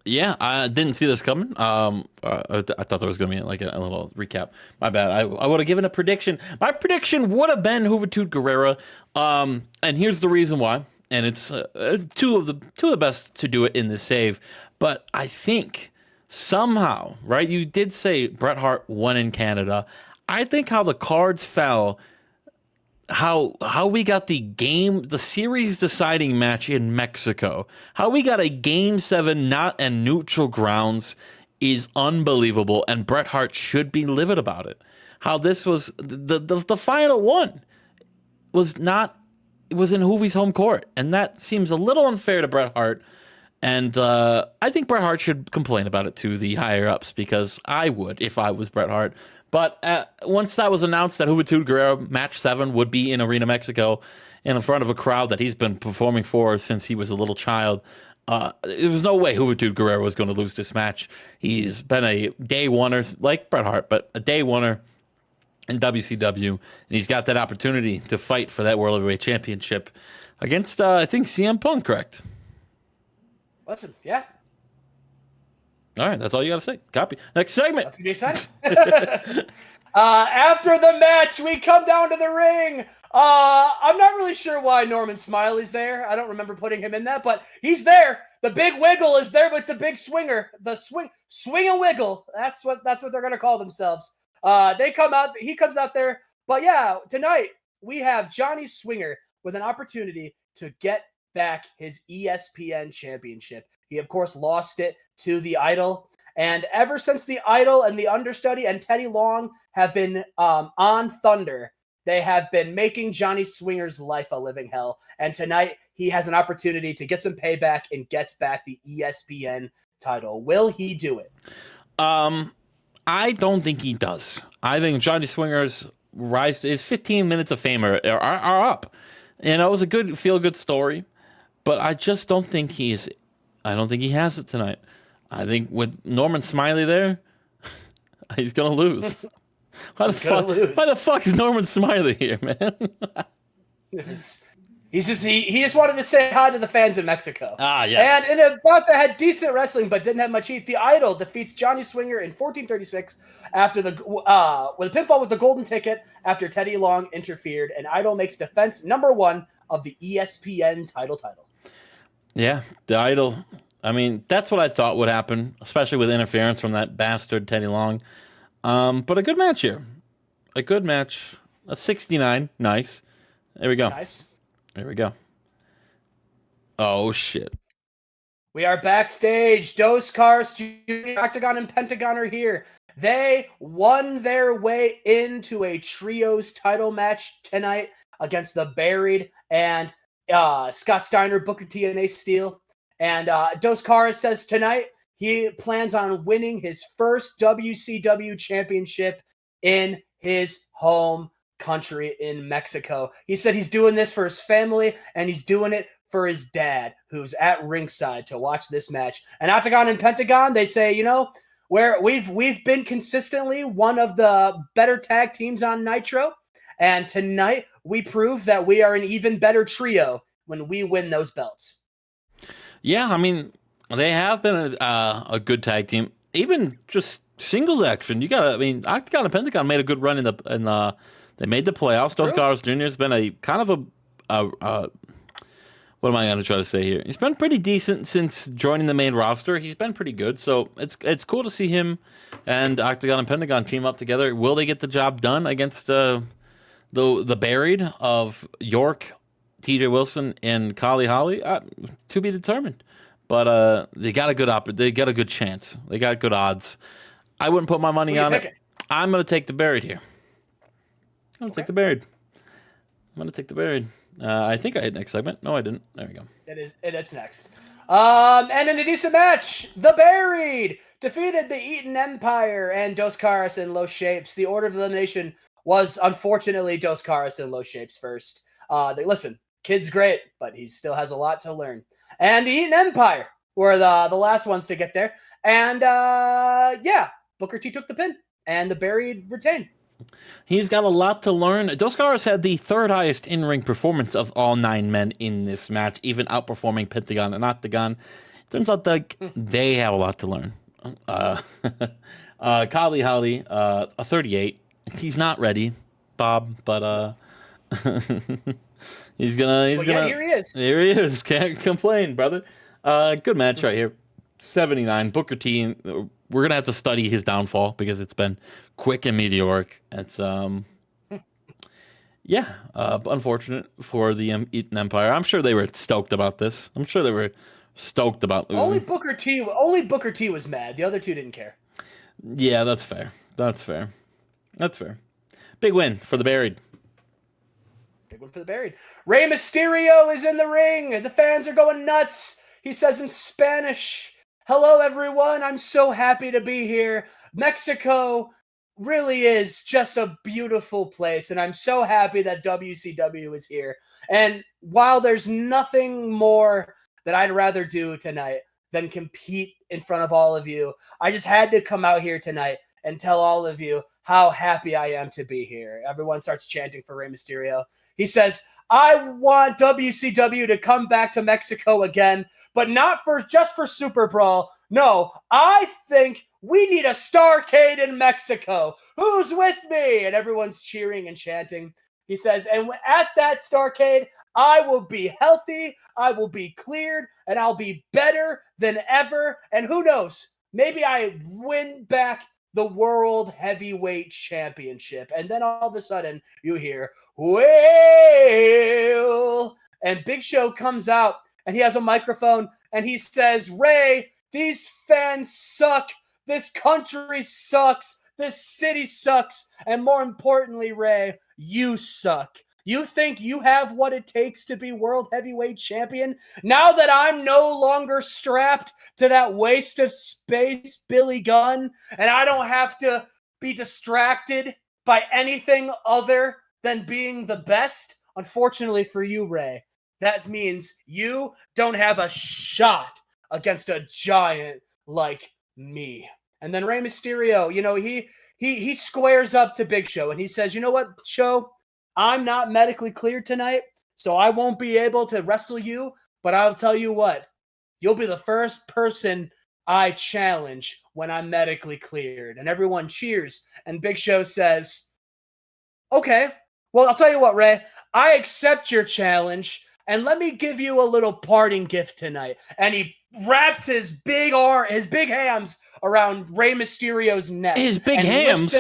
Yeah, I didn't see this coming. I thought there was going to be like a little recap. My bad. I would have given a prediction. My prediction would have been Hoovitude Guerrera. And here's the reason why. and it's two of the best to do it in the save. But I think somehow, right? You did say Bret Hart won in Canada. I think how the cards fell, how we got the series deciding match in Mexico, how we got a Game 7 not in neutral grounds is unbelievable, and Bret Hart should be livid about it. How this was the final one was not, it was in Hoovie's home court, and that seems a little unfair to Bret Hart. And I think Bret Hart should complain about it to the higher ups, because I would if I was Bret Hart. But once that was announced that Juventud Guerrero match 7 would be in Arena Mexico in front of a crowd that he's been performing for since he was a little child, there was no way Juventud Guerrero was going to lose this match. He's been a day oneer, like Bret Hart, but a day oneer in WCW, and he's got that opportunity to fight for that World Heavyweight Championship against, I think, CM Punk, correct? Listen, yeah. All right, that's all you got to say. Copy. Next segment. That's going to be exciting. After the match, we come down to the ring. I'm not really sure why Norman Smiley's there. I don't remember putting him in that, but he's there. The big wiggle is there with the big swinger. The swing and wiggle. That's what they're going to call themselves. They come out. He comes out there. But yeah, tonight we have Johnny Swinger with an opportunity to get back his ESPN championship. He, of course, lost it to the Idol. And ever since the Idol and the Understudy and Teddy Long have been on Thunder, they have been making Johnny Swinger's life a living hell. And tonight he has an opportunity to get some payback and gets back the ESPN title. Will he do it? I don't think he does. I think Johnny Swinger's rise, his 15 minutes of fame are up. And it was a good, feel-good story. But I just don't think I don't think he has it tonight. I think with Norman Smiley there, he's going to lose. Why the fuck is Norman Smiley here, man? He just wanted to say hi to the fans in Mexico. Yes. And in a bout that had decent wrestling but didn't have much heat, the Idol defeats Johnny Swinger in 1436 after with a pinfall with the golden ticket after Teddy Long interfered, and Idol makes defense number 1 of the ESPN title. Yeah, the Idol. I mean, that's what I thought would happen, especially with interference from that bastard Teddy Long. But a good match here. A good match. A 69. Nice. There we go. Nice. There we go. Oh, shit. We are backstage. Dos Caras Jr., Octagon, and Pentagon are here. They won their way into a trios title match tonight against the Buried and Scott Steiner, Booker T, and Ace Steel. And Dos Caras says tonight he plans on winning his first WCW championship in his home country in Mexico. He said he's doing this for his family, and he's doing it for his dad, who's at ringside to watch this match. And Octagon and Pentagon, they say, you know, where we've been consistently one of the better tag teams on Nitro, and tonight we prove that we are an even better trio when we win those belts. Yeah, I mean, they have been a good tag team. Even just singles action, Octagon and Pentagon made a good run in the. They made the playoffs. Dos Caras Jr. has been a kind of a what am I going to try to say here? He's been pretty decent since joining the main roster. He's been pretty good, so it's cool to see him and Octagon and Pentagon team up together. Will they get the job done against the Buried of York, T.J. Wilson, and Kali Holly? To be determined. But they got a good chance. They got good odds. I wouldn't put my money on it. I'm going to take the Buried here. I'm going to take the Buried. I think I hit next segment. No, I didn't. There we go. It's next. And in a decent match, the Buried defeated the Eaton Empire and Dos Caras in Los Shapes. The order of elimination was, unfortunately, Dos Caras in Los Shapes first. Listen, kid's great, but he still has a lot to learn. And the Eaton Empire were the last ones to get there. And, Booker T took the pin, and the Buried retained. He's got a lot to learn. Dos Caras had the third highest in-ring performance of all 9 men in this match, even outperforming Pentagon and Octagon. Turns out they have a lot to learn. Kali Holly, a 38. He's not ready, Bob, but He's gonna. here he is. Here he is. Can't complain, brother. Good match right here. 79. Booker T. We're gonna have to study his downfall because it's been quick and meteoric. It's yeah, unfortunate for the Eaton Empire. I'm sure they were stoked about this. I'm sure they were stoked about losing. Only Booker T was mad. The other two didn't care. Yeah, that's fair. That's fair. That's fair. Big win for the Buried. Big one for the Buried. Rey Mysterio is in the ring. The fans are going nuts. He says in Spanish, "Hello, everyone. I'm so happy to be here. Mexico really is just a beautiful place, and I'm so happy that WCW is here. And while there's nothing more that I'd rather do tonight than compete in front of all of you, I just had to come out here tonight and tell all of you how happy I am to be here." Everyone starts chanting for Rey Mysterio. He says, "I want WCW to come back to Mexico again, but not just for Superbrawl. No, I think we need a Starrcade in Mexico. Who's with me?" And everyone's cheering and chanting. He says, "And at that Starrcade, I will be healthy, I will be cleared, and I'll be better than ever. And who knows, maybe I win back the World Heavyweight Championship." And then all of a sudden, you hear, "Well," and Big Show comes out, and he has a microphone, and he says, "Ray, these fans suck. This country sucks. This city sucks. And more importantly, Ray, you suck. You think you have what it takes to be World Heavyweight Champion? Now that I'm no longer strapped to that waste of space, Billy Gunn, and I don't have to be distracted by anything other than being the best? Unfortunately for you, Ray, that means you don't have a shot against a giant like me." And then Rey Mysterio, he squares up to Big Show and he says, "You know what, Show? I'm not medically cleared tonight, so I won't be able to wrestle you, but I'll tell you what, you'll be the first person I challenge when I'm medically cleared." And everyone cheers, and Big Show says, "Okay, well, I'll tell you what, Ray, I accept your challenge, and let me give you a little parting gift tonight." And he wraps his big hams around Rey Mysterio's neck. His big and hams?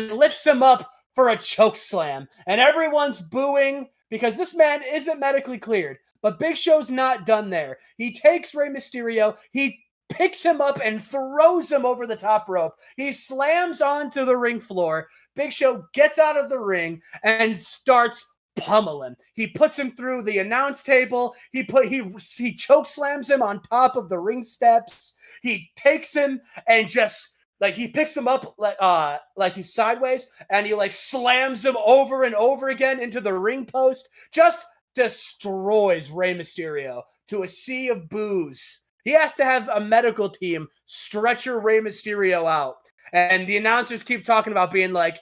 lifts him up for a choke slam. And everyone's booing because this man isn't medically cleared. But Big Show's not done there. He takes Rey Mysterio, he picks him up and throws him over the top rope. He slams onto the ring floor. Big Show gets out of the ring and starts pummeling. He puts him through the announce table. He choke slams him on top of the ring steps. He takes him and just he picks him up like he's sideways, and he slams him over and over again into the ring post. Just destroys Rey Mysterio to a sea of boos. He has to have a medical team stretcher Rey Mysterio out, and the announcers keep talking about being like,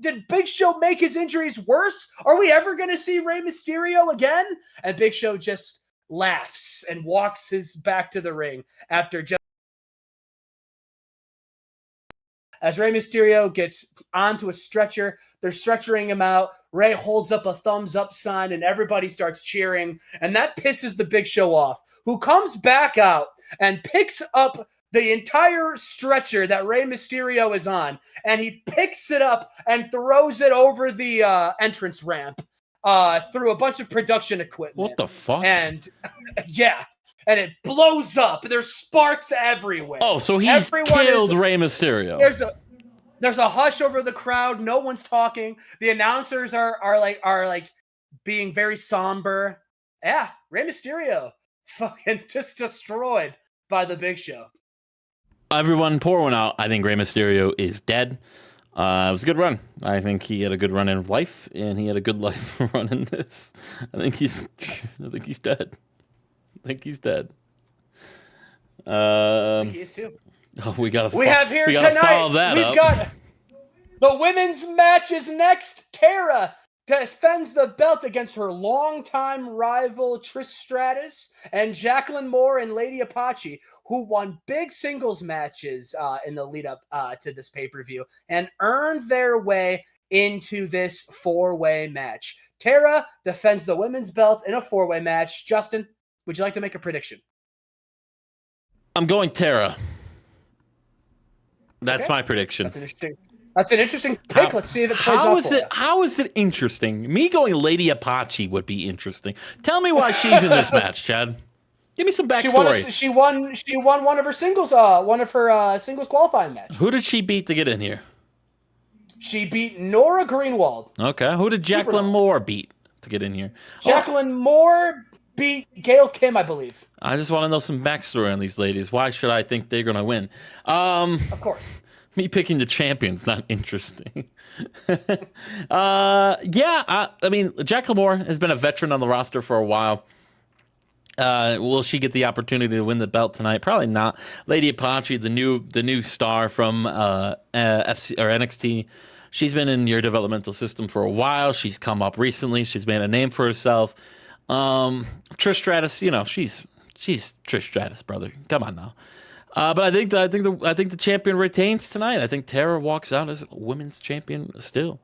did Big Show make his injuries worse? Are we ever going to see Rey Mysterio again? And Big Show just laughs and walks his back to the ring after just as Rey Mysterio gets onto a stretcher. They're stretchering him out. Rey holds up a thumbs up sign and everybody starts cheering. And that pisses the Big Show off, who comes back out and picks up the entire stretcher that Rey Mysterio is on. And he picks it up and throws it over the entrance ramp through a bunch of production equipment. What the fuck? And yeah. And it blows up. There's sparks everywhere. Oh, so he's killed Rey Mysterio. There's a hush over the crowd. No one's talking. The announcers are being very somber. Yeah, Rey Mysterio fucking just destroyed by the Big Show. Everyone pour one out. I think Rey Mysterio is dead. It was a good run. I think he had a good run in life, and he had a good life run in this. I think he's dead. I think he's dead. I think he is too. Oh, we have here tonight. We've got the women's match is next. Tara defends the belt against her longtime rival Trish Stratus and Jacqueline Moore and Lady Apache, who won big singles matches in the lead up to this pay-per-view and earned their way into this four-way match. Tara defends the women's belt in a four-way match. Justin, would you like to make a prediction? I'm going Tara. That's my prediction. That's an interesting pick. Let's see if it plays out for you. How is it interesting? Me going Lady Apache would be interesting. Tell me why she's in this match, Chad. Give me some backstory. She won one of her singles qualifying matches. Who did she beat to get in here? She beat Nora Greenwald. Okay. Who did Jacqueline Moore beat to get in here? Jacqueline Moore beat Gail Kim, I believe. I just want to know some backstory on these ladies. Why should I think they're going to win? Of course. Me picking the champion's not interesting. I mean, Jacqueline Moore has been a veteran on the roster for a while. Will she get the opportunity to win the belt tonight? Probably not. Lady Apache, the new star from FC or NXT. She's been in your developmental system for a while. She's come up recently. She's made a name for herself. Trish Stratus, she's Trish Stratus, brother. Come on now. But I think the champion retains tonight. I think Tara walks out as women's champion still.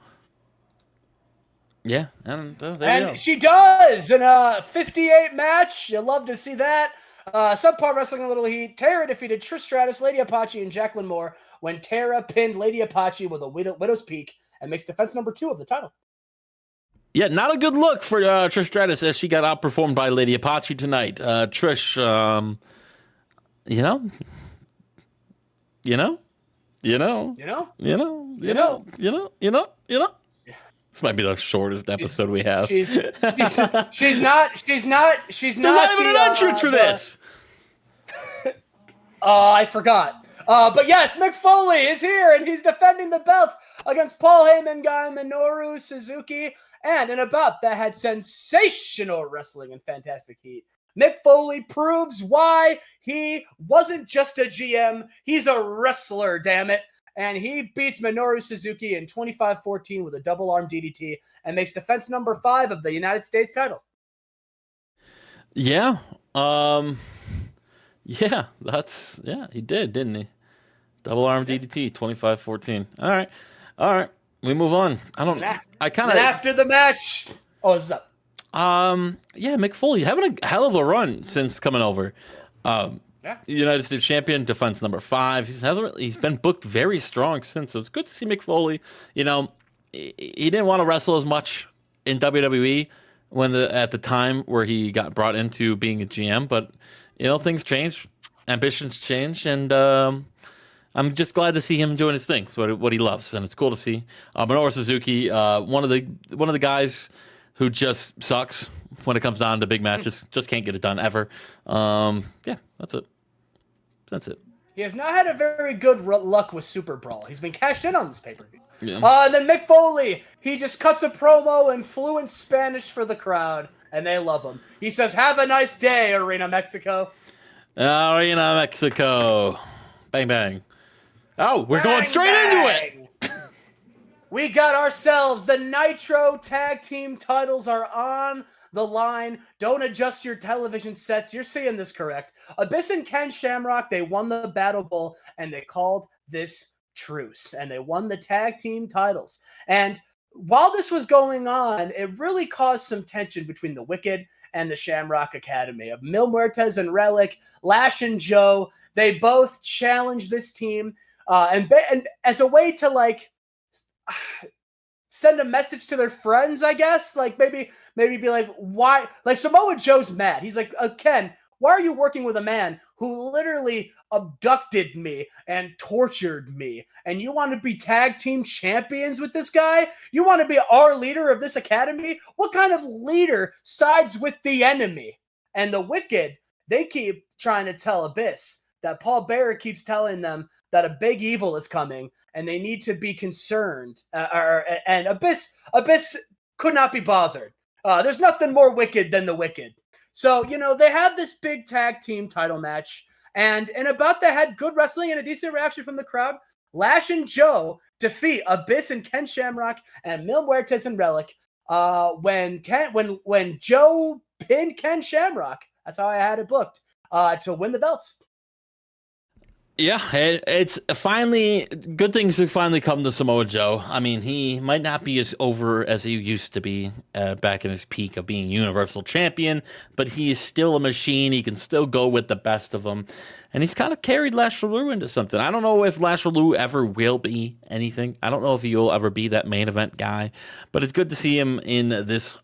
Yeah, and she does in a 58 match. You love to see that. Subpar Wrestling a little heat. Tara defeated Trish Stratus, Lady Apache, and Jacqueline Moore when Tara pinned Lady Apache with a widow's peak and makes defense number 2 of the title. Yeah, not a good look for Trish Stratus as she got outperformed by Lady Apache tonight. Trish, You know. This might be the shortest episode we have. She's not There's not even an entrance for this. I forgot. But yes, Mick Foley is here, and he's defending the belt against Paul Heyman, Guy Minoru Suzuki, and in a bout that had sensational wrestling and fantastic heat. Mick Foley proves why he wasn't just a GM, he's a wrestler, damn it. And he beats Minoru Suzuki in 25-14 with a double arm DDT and makes defense number 5 of the United States title. Yeah. He did, didn't he? Double arm DDT, 25-14. All right. We move on. After the match. Oh, what's up? Mick Foley having a hell of a run since coming over. United States champion, defense number 5. He's been booked very strong since. So it's good to see Mick Foley. He didn't want to wrestle as much in WWE at the time where he got brought into being a GM, but things change, ambitions change, and I'm just glad to see him doing his thing. It's what he loves, and it's cool to see. Minoru Suzuki, one of the guys who just sucks when it comes down to big matches. Just can't get it done ever. That's it. He has not had a very good luck with Superbrawl. He's been cashed in on this pay-per-view. Yeah. And then Mick Foley, he just cuts a promo in fluent Spanish for the crowd, and they love him. He says, "Have a nice day, Arena Mexico." Arena Mexico. Bang, bang. Oh, we're going straight into it. We got ourselves the Nitro Tag Team titles are on the line. Don't adjust your television sets. You're seeing this correct. Abyss and Ken Shamrock, they won the Battle Bowl, and they called this truce. And they won the tag team titles. And while this was going on, it really caused some tension between the Wicked and the Shamrock Academy. Of Mil Muertes and Relic, Lash and Joe, they both challenged this team. And as a way to, send a message to their friends, I guess. Maybe be like, why? Samoa Joe's mad. He's like, Ken, why are you working with a man who literally abducted me and tortured me? And you want to be tag team champions with this guy? You want to be our leader of this academy? What kind of leader sides with the enemy? And the Wicked, they keep trying to tell Abyss that Paul Bearer keeps telling them that a big evil is coming and they need to be concerned. And Abyss could not be bothered. There's nothing more wicked than the Wicked. So, they have this big tag team title match, and in about that had good wrestling and a decent reaction from the crowd. Lash and Joe defeat Abyss and Ken Shamrock and Mil Muertes and Relic when Joe pinned Ken Shamrock. That's how I had it booked to win the belts. Yeah, it's finally good things have finally come to Samoa Joe. I mean, he might not be as over as he used to be back in his peak of being Universal Champion, but he is still a machine. He can still go with the best of them, and he's kind of carried Lash LaRue into something. I don't know if Lash LaRue ever will be anything. I don't know if he'll ever be that main event guy, but it's good to see him in this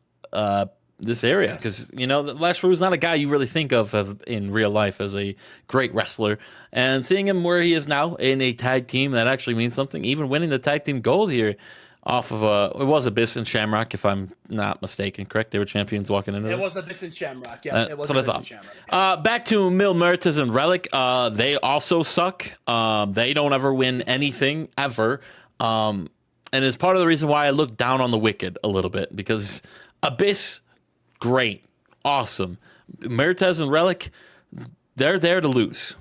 area, because Lash LaRue is not a guy you really think of in real life as a great wrestler, and seeing him where he is now in a tag team that actually means something, even winning the tag team gold here off of it was Abyss and Shamrock, if I'm not mistaken, correct? They were champions walking into it this. was Abyss and Shamrock. Yeah, it was Abyss and Shamrock. Yeah. Back to Mil Muertes and Relic. They also suck. They don't ever win anything ever, and it's part of the reason why I look down on the Wicked a little bit, because Abyss, great, awesome. Muertes and Relic, they're there to lose.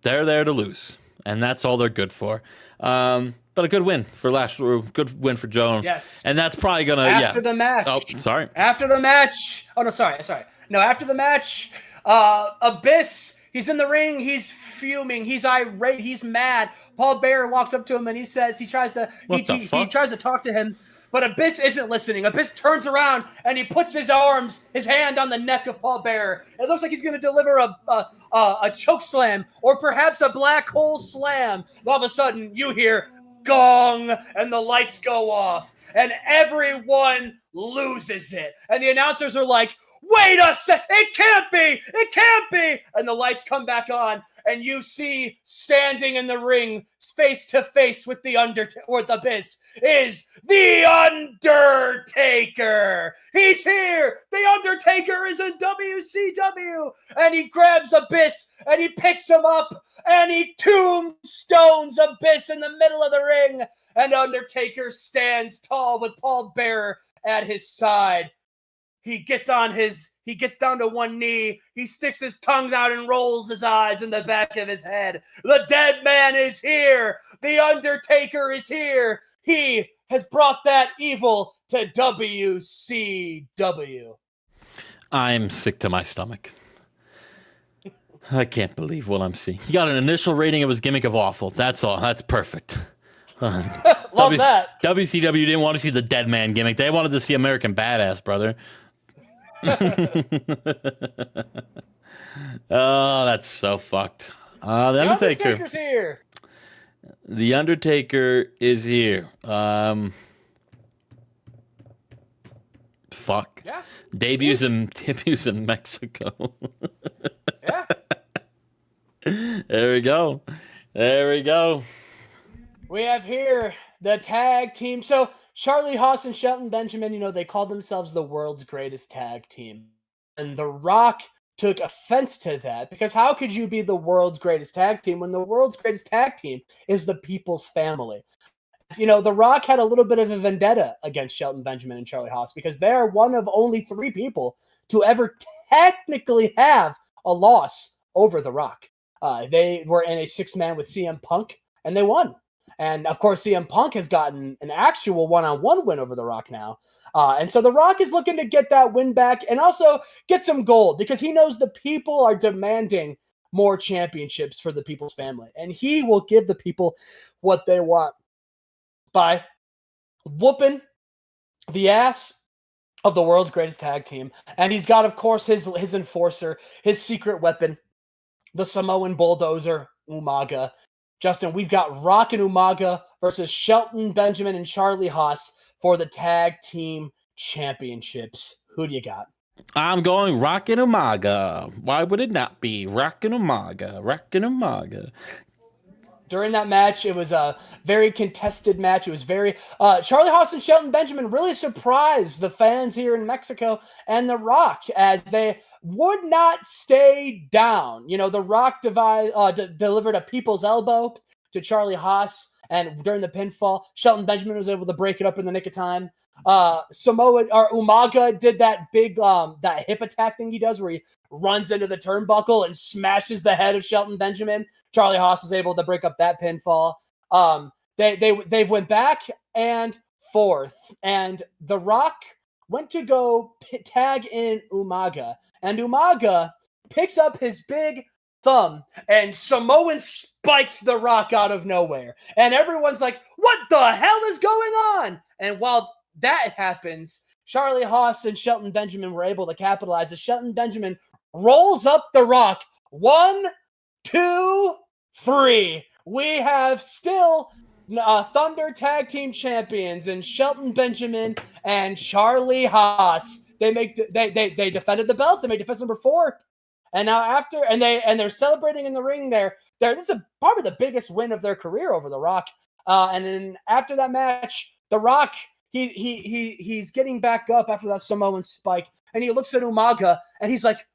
They're there to lose, and that's all they're good for. But a good win for Lash LaRue, good win for Joan. Yes, and that's probably gonna after the match. Oh, sorry. After the match. Oh no, sorry. No, after the match, Abyss. He's in the ring. He's fuming. He's irate. He's mad. Paul Bearer walks up to him and he tries to talk to him. But Abyss isn't listening. Abyss turns around and he puts his hand on the neck of Paul Bearer. It looks like he's going to deliver a choke slam or perhaps a black hole slam. All of a sudden, you hear gong and the lights go off and everyone loses it. And the announcers are like, wait a sec, it can't be. And the lights come back on and you see standing in the ring face to face with the Abyss is the Undertaker. He's here. The Undertaker is in WCW, and he grabs Abyss and he picks him up and he tombstones Abyss in the middle of the ring, and Undertaker stands tall with Paul Bearer at his side. He gets down to one knee. He sticks his tongue out and rolls his eyes in the back of his head. The dead man is here. The Undertaker is here. He has brought that evil to WCW. I'm sick to my stomach. I can't believe what I'm seeing. He got an initial rating of his gimmick of awful. That's all. That's perfect. Love that. WCW didn't want to see the dead man gimmick. They wanted to see American Badass, brother. Oh, that's so fucked. The Undertaker's here. The Undertaker is here. Fuck. Yeah. Debuts in Mexico. Yeah. There we go. We have here the tag team. So Charlie Haas and Shelton Benjamin, they called themselves the world's greatest tag team. And The Rock took offense to that, because how could you be the world's greatest tag team when the world's greatest tag team is the People's Family? The Rock had a little bit of a vendetta against Shelton Benjamin and Charlie Haas, because they are one of only 3 people to ever technically have a loss over The Rock. They were in a 6-man with CM Punk, and they won. And, of course, CM Punk has gotten an actual one-on-one win over The Rock now. And so The Rock is looking to get that win back and also get some gold, because he knows the people are demanding more championships for the People's Family. And he will give the people what they want by whooping the ass of the world's greatest tag team. And he's got, of course, his enforcer, his secret weapon, the Samoan bulldozer, Umaga. Justin, we've got Rock and Umaga versus Shelton Benjamin and Charlie Haas for the tag team championships. Who do you got? I'm going Rock and Umaga. Why would it not be Rock and Umaga? During that match, it was a very contested match. It was very... Charlie Haas and Shelton Benjamin really surprised the fans here in Mexico and The Rock, as they would not stay down. The Rock delivered a people's elbow to Charlie Haas, and during the pinfall, Shelton Benjamin was able to break it up in the nick of time. Umaga did that big that hip attack thing he does, where he runs into the turnbuckle and smashes the head of Shelton Benjamin. Charlie Haas was able to break up that pinfall. They went back and 4th, and The Rock went to go tag in Umaga, and Umaga picks up his big thumb and Samoan spikes The Rock out of nowhere. And everyone's like, what the hell is going on? And while that happens, Charlie Haas and Shelton Benjamin were able to capitalize as Shelton Benjamin rolls up The Rock. 1, 2, 3. We have still Thunder Tag Team Champions and Shelton Benjamin and Charlie Haas. They defended the belts. They made defense number 4. And now they're celebrating in the ring there. This is probably the biggest win of their career over The Rock. And then after that match, The Rock, he's getting back up after that Samoan spike, and he looks at Umaga and he's like,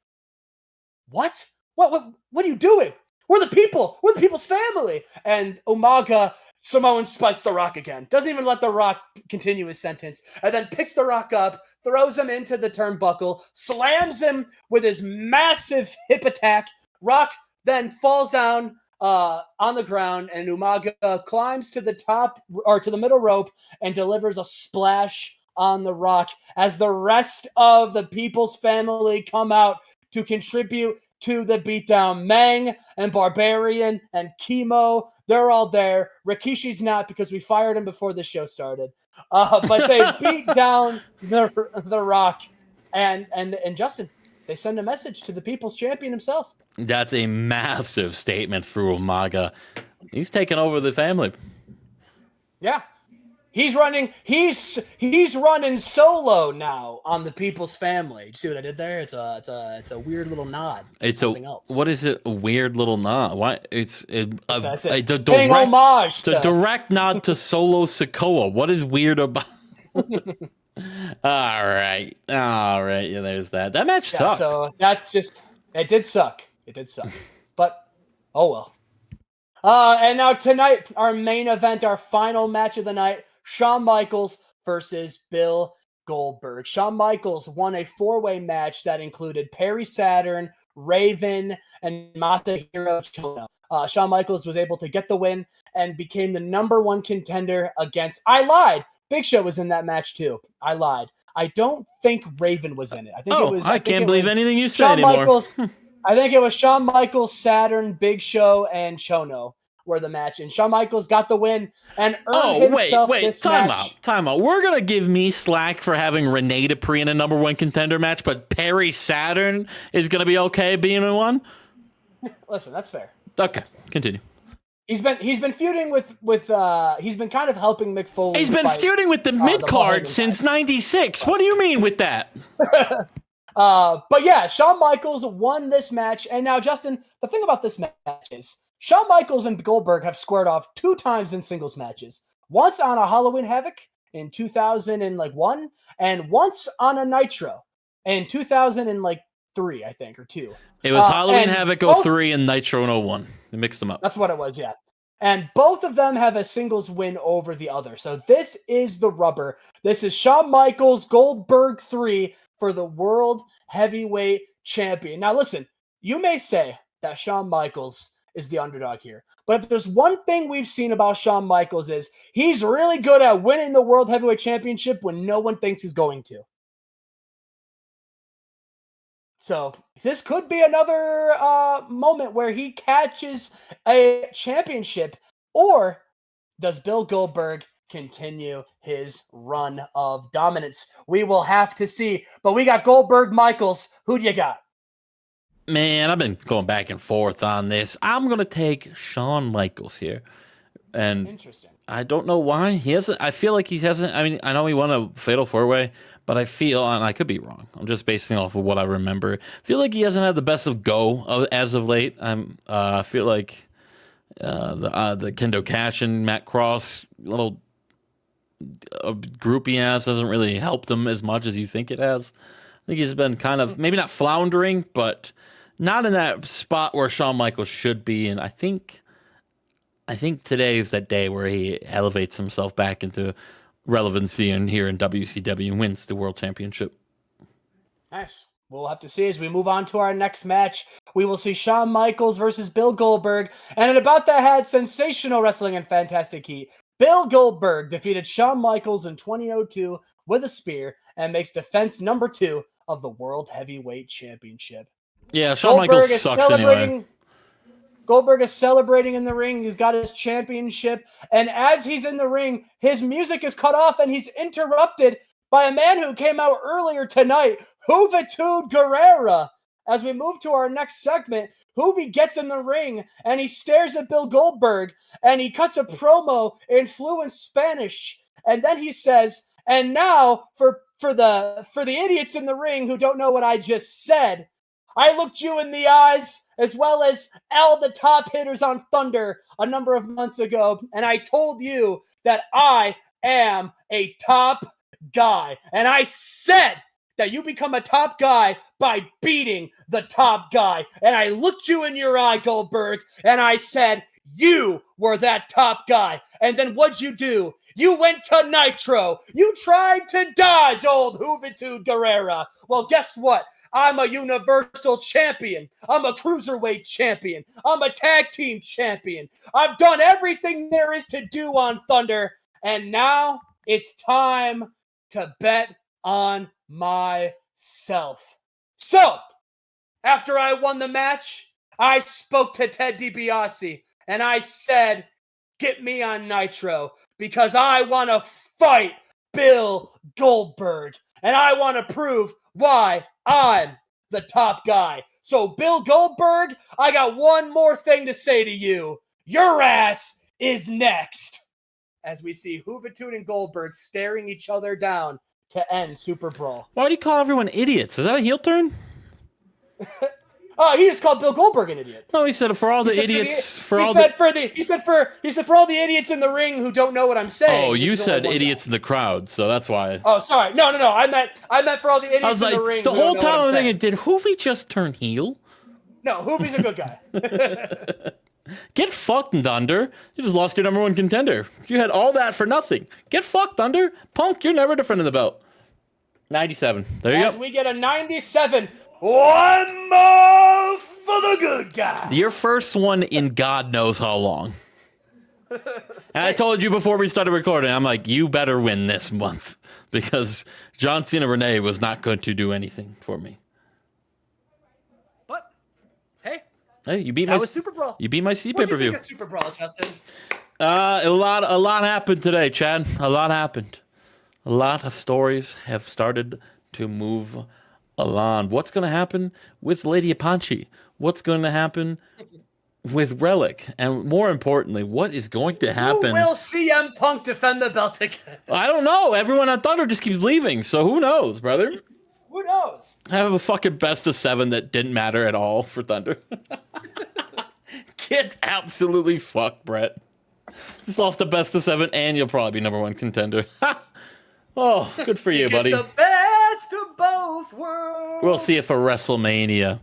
"What? What are you doing? We're the people. We're the people's family." And Umaga Samoan spikes The Rock again. Doesn't even let The Rock continue his sentence. And then picks The Rock up, throws him into the turnbuckle, slams him with his massive hip attack. Rock then falls down on the ground, and Umaga climbs to the top or to the middle rope and delivers a splash on The Rock as the rest of the people's family come out to contribute to the beatdown. Meng and Barbarian and Chemo, they're all there. Rikishi's not because we fired him before the show started. But they beat down the Rock. And Justin, they send a message to the people's champion himself. That's a massive statement for Umaga. He's taking over the family. Yeah. He's running solo now on the people's family. You see what I did there? It's a weird little nod. It's something else. What is it? A weird little nod. Why? It's a paying homage. It's a direct nod to Solo Sikoa. What is weird about? All right. Yeah, there's that. That match sucked. So that's just it. Did suck. But oh well. And now tonight, our main event, our final match of the night. Shawn Michaels versus Bill Goldberg. Shawn Michaels won a 4-way match that included Perry Saturn, Raven, and Masahiro Chono. Shawn Michaels was able to get the win and became the #1 contender against... I lied! Big Show was in that match too. I lied. I don't think Raven was in it. I can't believe anything you said anymore. Michaels, I think it was Shawn Michaels, Saturn, Big Show, and Chono were the match, and Shawn Michaels got the win and earned himself this match. Time out. We're gonna give me slack for having Renee Dupree in a #1 contender match, but Perry Saturn is gonna be okay being in one. Listen, that's fair. Okay, that's fair. Continue. He's been feuding with he's been kind of helping Mick Foley. He's been feuding with the mid card since '96. What do you mean with that? But yeah, Shawn Michaels won this match, and now Justin, the thing about this match is Shawn Michaels and Goldberg have squared off 2 times in singles matches. Once on a Halloween Havoc in 2001, and once on a Nitro in 2003, I think, or 2. It was Halloween Havoc 03 and Nitro in 01. They mixed them up. That's what it was, yeah. And both of them have a singles win over the other. So this is the rubber. This is Shawn Michaels Goldberg 3 for the World Heavyweight Champion. Now listen, you may say that Shawn Michaels is the underdog here. But if there's one thing we've seen about Shawn Michaels is he's really good at winning the World Heavyweight Championship when no one thinks he's going to. So this could be another moment where he catches a championship, or does Bill Goldberg continue his run of dominance? We will have to see. But we got Goldberg, Michaels. Who do you got? Man, I've been going back and forth on this. I'm going to take Shawn Michaels here. And interesting. I don't know why. I feel like he hasn't. I mean, I know he won a Fatal 4-Way, but I feel, and I could be wrong, I'm just basing off of what I remember. I feel like he hasn't had the best of go as of late. I feel like the Kendo Cash and Matt Cross little group he has hasn't really helped him as much as you think it has. I think he's been kind of, maybe not floundering, but not in that spot where Shawn Michaels should be. And I think today is that day where he elevates himself back into relevancy and here in WCW and wins the World Championship. Nice. We'll have to see as we move on to our next match. We will see Shawn Michaels versus Bill Goldberg. And at About That had sensational wrestling and fantastic heat. Bill Goldberg defeated Shawn Michaels in 2002 with a spear and makes defense number 2 of the World Heavyweight Championship. Yeah, Shawn Michaels sucks anyway. Goldberg is celebrating in the ring. He's got his championship. And as he's in the ring, his music is cut off and he's interrupted by a man who came out earlier tonight, Juventud Guerrera. As we move to our next segment, Hoovy gets in the ring and he stares at Bill Goldberg and he cuts a promo in fluent Spanish. And then he says, and now for the idiots in the ring who don't know what I just said, I looked you in the eyes as well as all the top hitters on Thunder a number of months ago, and I told you that I am a top guy. And I said that you become a top guy by beating the top guy. And I looked you in your eye, Goldberg, and I said, you were that top guy. And then what'd you do? You went to Nitro. You tried to dodge old Juventud Guerrera. Well, guess what? I'm a Universal Champion. I'm a Cruiserweight Champion. I'm a Tag Team Champion. I've done everything there is to do on Thunder. And now it's time to bet on myself. So, after I won the match, I spoke to Ted DiBiase and I said, get me on Nitro because I want to fight Bill Goldberg and I want to prove why I'm the top guy. So, Bill Goldberg, I got one more thing to say to you. Your ass is next. As we see Juventud and Goldberg staring each other down to end Superbrawl. Why do you call everyone idiots? Is that a heel turn? Oh, he just called Bill Goldberg an idiot. No, he said for all the idiots. He said for all the idiots in the ring who don't know what I'm saying. Oh, you said idiots in the crowd, so that's why. Oh, sorry. No. I meant for all the idiots in the ring. The whole time I'm thinking, did Hoovy just turn heel? No, Hoovy's a good guy. Get fucked, Thunder. You just lost your number 1 contender. You had all that for nothing. Get fucked, Thunder. Punk, you're never defending the belt. 97. There you go. As we get a 97. One more for the good guy. Your first one in God knows how long. And I told you before we started recording, I'm like, you better win this month. Because John Cena Renee was not going to do anything for me. But, hey, you beat that was Superbrawl. You beat my C pay-per-view. What do you think of Superbrawl, Justin? A lot happened today, Chad. A lot happened. A lot of stories have started to move along. What's going to happen with Lady Apache? What's going to happen with Relic? And more importantly, what is going to happen? Who will CM Punk defend the belt again? I don't know. Everyone on Thunder just keeps leaving, so who knows, brother? Who knows? I have a fucking best of 7 that didn't matter at all for Thunder. Get absolutely fucked, Brett. Just lost the best of 7, and you'll probably be number 1 contender. Oh, good for you, buddy. The best of both worlds. We'll see you for WrestleMania.